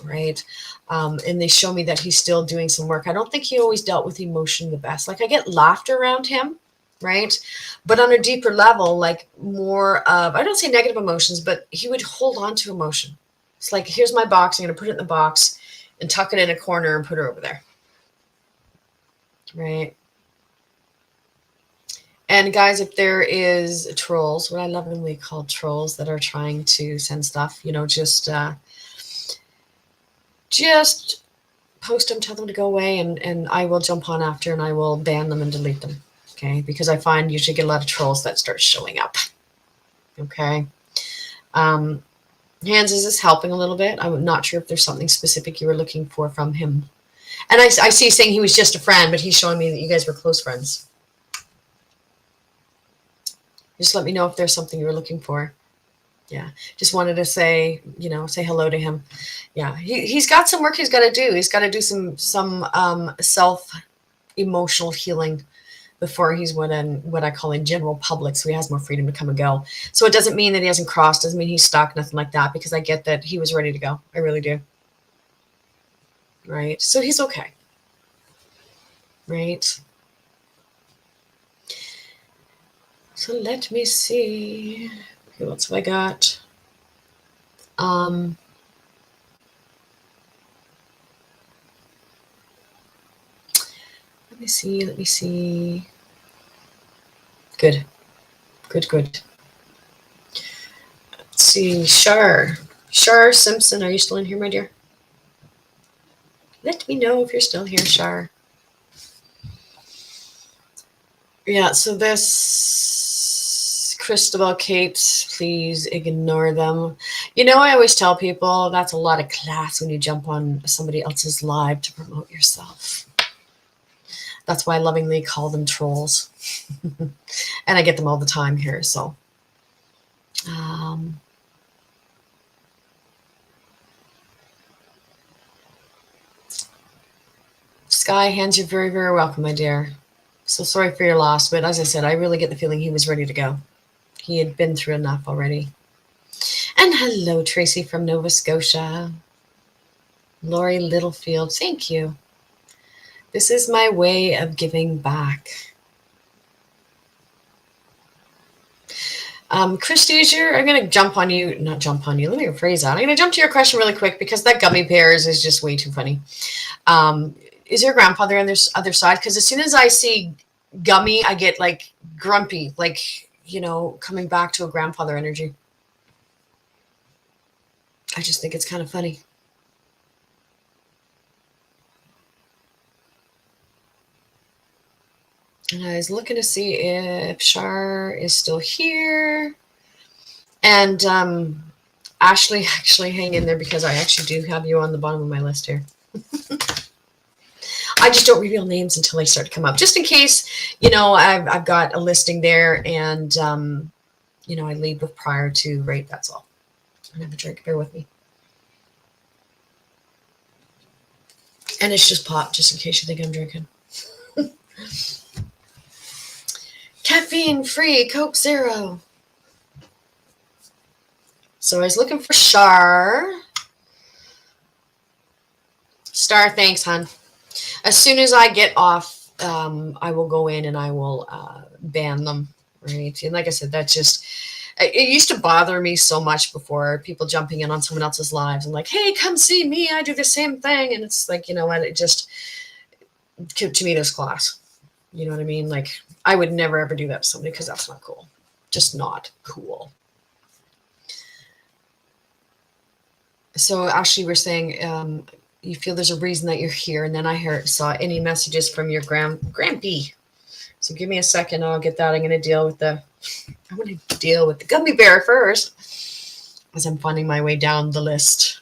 right? And they show me that he's still doing some work. I don't think he always dealt with emotion the best. Like I get laughter around him, right? But on a deeper level, like more of, I don't say negative emotions, but he would hold on to emotion. It's like, here's my box. I'm going to put it in the box and tuck it in a corner and put her over there, right? And guys, if there is trolls, what I lovingly call trolls that are trying to send stuff, just post them, tell them to go away, and I will jump on after and I will ban them and delete them. Okay, because I find usually get a lot of trolls that start showing up. Okay. Hands, is this helping a little bit? I'm not sure if there's something specific you were looking for from him. And I see saying he was just a friend, but he's showing me that you guys were close friends. Just let me know if there's something you were looking for. Yeah, just wanted to say, say hello to him. Yeah, he's got some work he's got to do. He's got to do some self emotional healing before he's what I call in general public, so he has more freedom to come and go. So it doesn't mean that he hasn't crossed, doesn't mean he's stuck, nothing like that, because I get that he was ready to go. I really do. Right? So he's okay. Right? So let me see. Okay, what have I got? Let me see. Good. Let's see. Shar Simpson, are you still in here, my dear? Let me know if you're still here, Shar. Yeah, so this Cristobal Capes, please ignore them. I always tell people that's a lot of class when you jump on somebody else's live to promote yourself. That's why I lovingly call them trolls. And I get them all the time here, so. Sky, Hands, you're very, very welcome, my dear. So sorry for your loss, but as I said, I really get the feeling he was ready to go. He had been through enough already. And hello, Tracy from Nova Scotia. Lori Littlefield, thank you. This is my way of giving back. Christy, I'm going to jump on you. Not jump on you. Let me rephrase that. I'm going to jump to your question really quick because that gummy bears is just way too funny. Is your grandfather on this other side? Because as soon as I see gummy, I get like grumpy, like, coming back to a grandfather energy. I just think it's kind of funny. And I was looking to see if Shar is still here. And Ashley, actually hang in there because I actually do have you on the bottom of my list here. I just don't reveal names until they start to come up, just in case, I've got a listing there and, I lead with prior to rate. That's all. I have a drink. Bear with me. And it's just pop, just in case you think I'm drinking. Caffeine-free Coke Zero. So I was looking for Shar. Star, thanks, hon. As soon as I get off, I will go in and I will ban them, right? And like I said, it used to bother me so much before, people jumping in on someone else's lives and like, hey, come see me, I do the same thing. And it's like, what, it just, to me, there's class. You know what I mean? Like, I would never, ever do that to somebody because that's not cool. Just not cool. So actually, we're saying you feel there's a reason that you're here. And then I saw any messages from your Grampy. So give me a second. I'll get that. I'm going to deal with the gummy bear first as I'm finding my way down the list.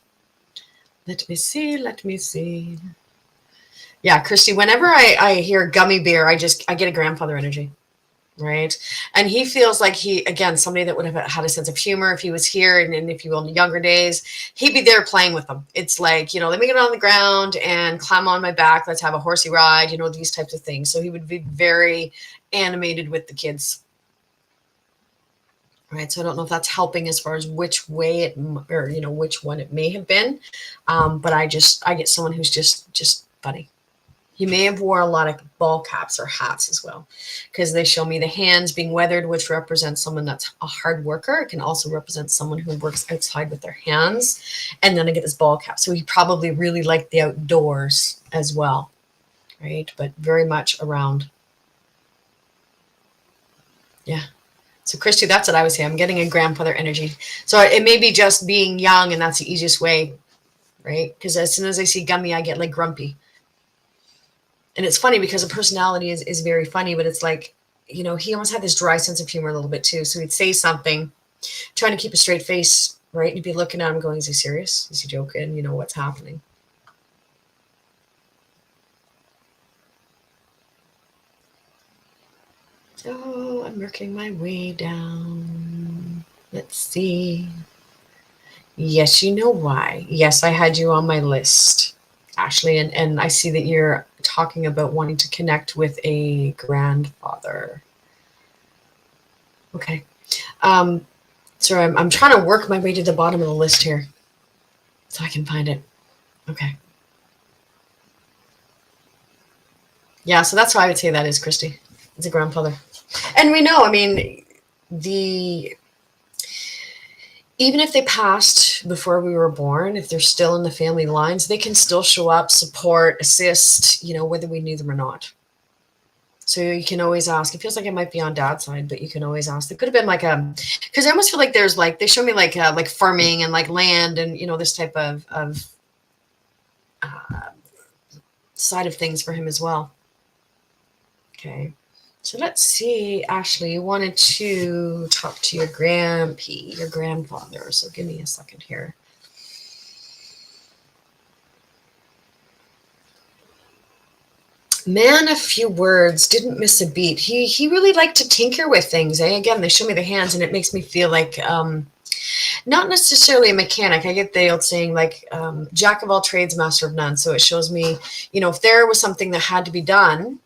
Let me see. Yeah, Christy, whenever I hear gummy bear, I get a grandfather energy. Right. And he feels like somebody that would have had a sense of humor if he was here and if you will, in the younger days, he'd be there playing with them. It's like, let me get on the ground and climb on my back. Let's have a horsey ride, these types of things. So he would be very animated with the kids. right? So I don't know if that's helping as far as which way it, or, which one it may have been. But I get someone who's just funny. He may have wore a lot of ball caps or hats as well, because they show me the hands being weathered, which represents someone that's a hard worker. It can also represent someone who works outside with their hands. And then I get this ball cap. So he probably really liked the outdoors as well, right? But very much around. Yeah. So Christy, that's what I would say. I'm getting a grandfather energy. So it may be just being young, and that's the easiest way, right? Because as soon as I see Gummy, I get like grumpy. And it's funny because the personality is very funny, but it's like, he almost had this dry sense of humor a little bit too. So he'd say something, trying to keep a straight face, right? And you'd be looking at him going, is he serious? Is he joking? What's happening? Oh, I'm working my way down. Let's see. Yes, you know why. Yes, I had you on my list, Ashley, and I see that you're talking about wanting to connect with a grandfather. Okay. Sorry, I'm trying to work my way to the bottom of the list here so I can find it. Okay. Yeah, so that's why I would say that is Christy. It's a grandfather. And we know, even if they passed before we were born, if they're still in the family lines, they can still show up, support, assist, whether we knew them or not. So you can always ask. It feels like it might be on dad's side, but you can always ask. It could have been like because I almost feel like there's they show me like farming and like land and this type of uh, side of things for him as well. Okay, so let's see. Ashley, you wanted to talk to your grandfather. So give me a second here. Man, a few words, didn't miss a beat. He really liked to tinker with things. Again, they show me the hands, and it makes me feel like not necessarily a mechanic. I get the old saying jack of all trades, master of none. So it shows me, if there was something that had to be done,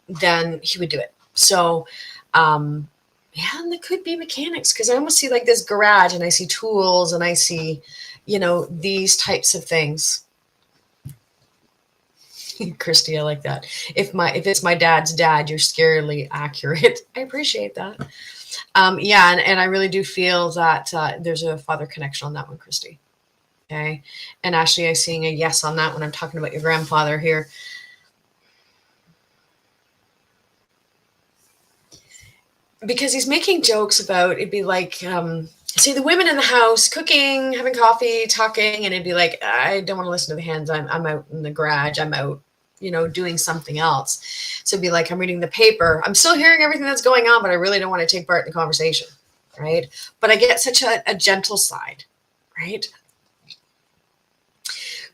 then he would do it. So, yeah, and there could be mechanics, because I almost see like this garage, and I see tools, and I see, these types of things. Christy, I like that. If it's my dad's dad, you're scarily accurate. I appreciate that. Yeah, and I really do feel that there's a father connection on that one, Christy. Okay, and Ashley, I'm seeing a yes on that when I'm talking about your grandfather here. Because he's making jokes about, it'd be like, see the women in the house cooking, having coffee, talking, and it'd be like, I don't want to listen to the hands. I'm out in the garage. I'm out, doing something else. So it'd be like, I'm reading the paper. I'm still hearing everything that's going on, but I really don't want to take part in the conversation, right? But I get such a gentle side, right?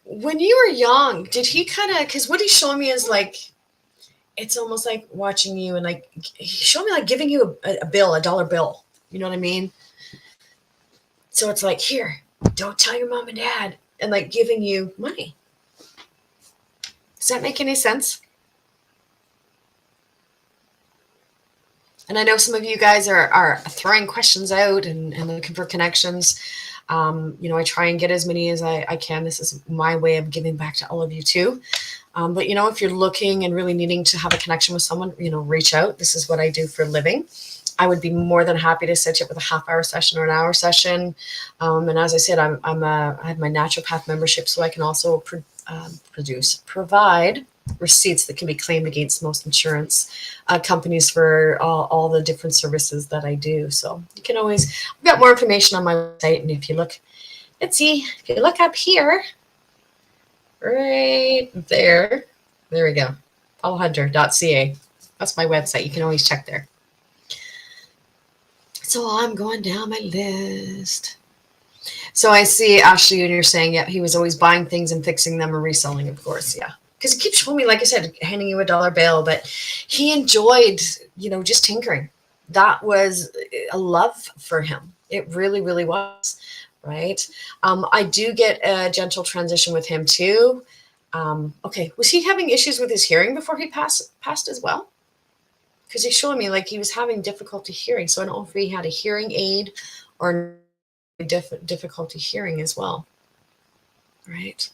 When you were young, did he kind of, because what he's showing me is like, it's almost like watching you, and like he showed me like giving you a bill, $1 bill. You know what I mean? So it's like, here, don't tell your mom and dad, and like giving you money. Does that make any sense? And I know some of you guys are throwing questions out and looking for connections. I try and get as many as I can. This is my way of giving back to all of you too. But if you're looking and really needing to have a connection with someone, reach out. This is what I do for a living. I would be more than happy to set you up with a half-hour session or an hour session. And as I said, I have my naturopath membership, so I can also provide receipts that can be claimed against most insurance companies for all the different services that I do. So you can always, I've got more information on my website. And if you look, let's see, if you look up here, right there we go, paulahunter.ca. That's my website. You can always check there. So I'm going down my list. So I see Ashley, and you're saying, yeah, he was always buying things and fixing them or reselling, of course. Yeah. Because he keeps showing me, like I said, handing you $1 bill, but he enjoyed, just tinkering. That was a love for him. It really, really was. Right. I do get a gentle transition with him too. Okay. Was he having issues with his hearing before he passed as well? because he's showing me like he was having difficulty hearing. So I don't know if he had a hearing aid or difficulty hearing as well. Right?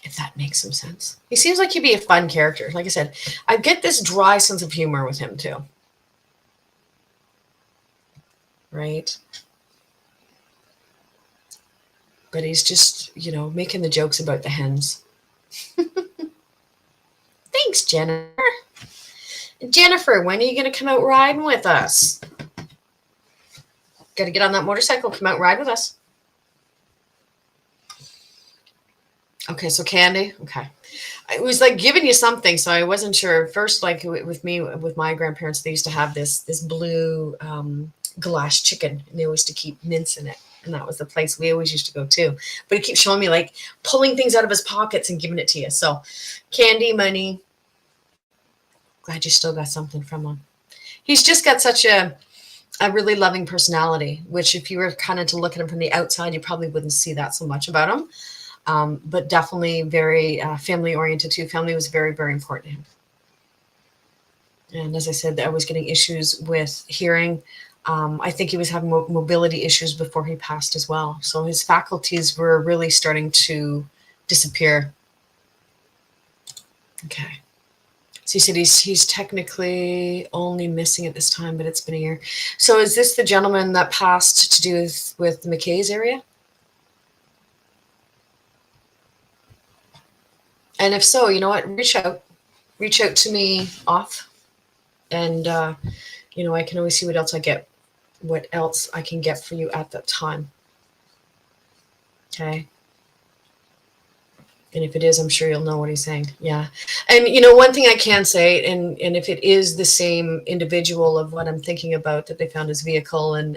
If that makes some sense. He seems like he'd be a fun character. Like I said, I get this dry sense of humor with him too. Right? But he's just, making the jokes about the hens. Thanks, Jennifer. Jennifer, when are you going to come out riding with us? Got to get on that motorcycle, come out and ride with us. Okay, so candy. Okay. I was like giving you something, so I wasn't sure. First, like with my grandparents, they used to have this blue glass chicken, and they always to keep mints in it. And that was the place we always used to go to. But he keeps showing me like pulling things out of his pockets and giving it to you. So candy, money. Glad you still got something from him. He's just got such a really loving personality, which if you were kind of to look at him from the outside, you probably wouldn't see that so much about him. But definitely very family oriented too. Family was very, very important to him. And as I said, I was getting issues with hearing. I think he was having mobility issues before he passed as well. So his faculties were really starting to disappear. Okay. So you said he's technically only missing at this time, but it's been a year. So is this the gentleman that passed to do with the McKay's area? And if so, you know what? Reach out to me off, and I can always see what else I can get for you at that time. Okay. And if it is, I'm sure you'll know what he's saying. Yeah. And one thing I can say, and if it is the same individual of what I'm thinking about, that they found his vehicle and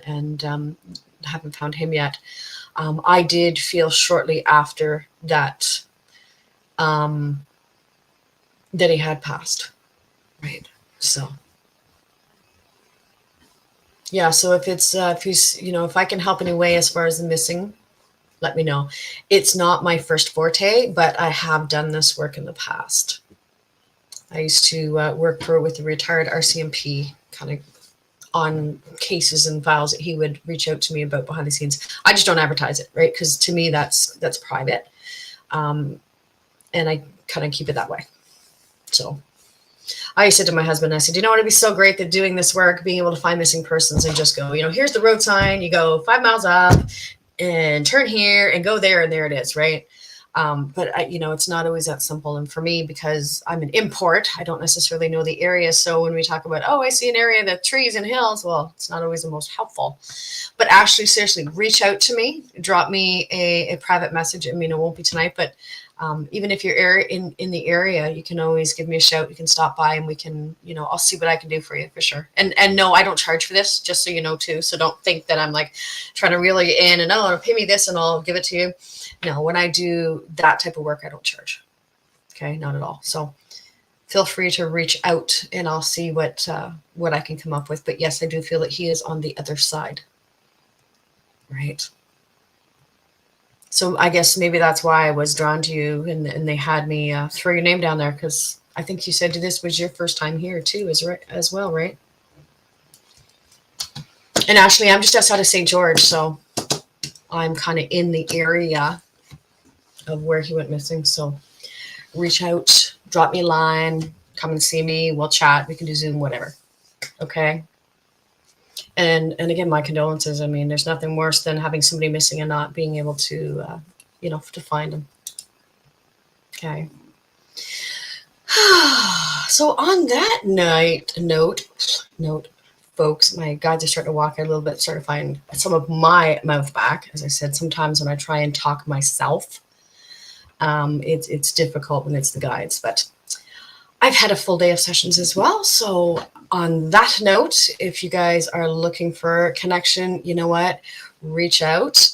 haven't found him yet, I did feel shortly after that that he had passed. Right. So yeah, so if it's if he's if I can help in any way as far as the missing, let me know. It's not my first forte, but I have done this work in the past. I used to work with the retired RCMP, kind of on cases and files that he would reach out to me about behind the scenes. I just don't advertise it, right? Because to me, that's private. And I kind of keep it that way. So I said to my husband, I said, it'd be so great that doing this work, being able to find missing persons and just go, here's the road sign, you go 5 miles up and turn here and go there, and there it is, right? But it's not always that simple. And for me, because I'm an import, I don't necessarily know the area. So when we talk about, I see an area, the trees and hills, well, it's not always the most helpful. But actually, seriously, reach out to me, drop me a private message. I mean, it won't be tonight, but even if you're in the area, you can always give me a shout. You can stop by and we can, I'll see what I can do for you for sure. And no, I don't charge for this, just so you know too. So don't think that I'm like trying to reel you in and pay me this and I'll give it to you. No, when I do that type of work, I don't charge. Okay, not at all. So feel free to reach out and I'll see what I can come up with. But yes, I do feel that he is on the other side. Right. So I guess maybe that's why I was drawn to you, and they had me throw your name down there, because I think you said this was your first time here too, as well, right? And actually, I'm just outside of St. George, so I'm kind of in the area of where he went missing. So reach out, drop me a line, come and see me. We'll chat. We can do Zoom, whatever. Okay. And again, my condolences. I mean, there's nothing worse than having somebody missing and not being able to, to find them. Okay. So on that note, folks, my guides are starting to walk a little bit, starting to find some of my mouth back. As I said, sometimes when I try and talk myself, it's difficult when it's the guides, but I've had a full day of sessions as well. So on that note, if you guys are looking for connection, you know what, reach out.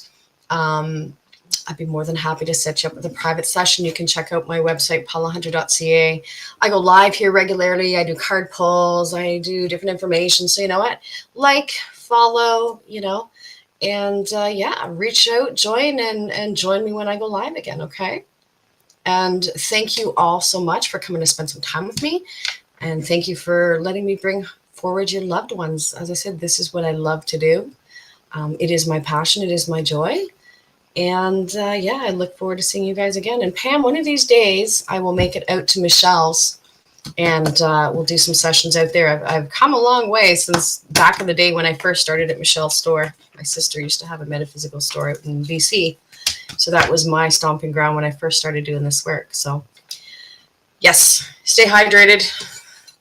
I'd be more than happy to set you up with a private session. You can check out my website, paulahunter.ca. I go live here regularly. I do card pulls. I do different information. So you know what, follow, And yeah, reach out, join, and join me when I go live again, okay? And thank you all so much for coming to spend some time with me. And thank you for letting me bring forward your loved ones. As I said, this is what I love to do. It is my passion. It is my joy. And yeah, I look forward to seeing you guys again. And Pam, one of these days, I will make it out to Michelle's and we'll do some sessions out there. I've come a long way since back in the day when I first started at Michelle's store. My sister used to have a metaphysical store out in BC. So that was my stomping ground when I first started doing this work. So yes, stay hydrated.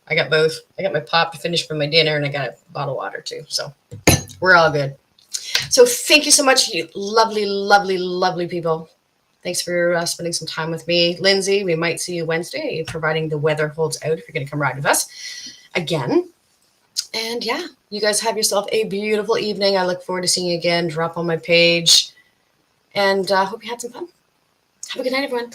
I got both. I got my pop to finish for my dinner and I got a bottle of water too. So we're all good. So thank you so much, you lovely, lovely, lovely people. Thanks for spending some time with me. Lindsay, we might see you Wednesday, providing the weather holds out if you're going to come ride with us again. And yeah, you guys have yourself a beautiful evening. I look forward to seeing you again. Drop on my page. And hope you had some fun. Have a good night, everyone.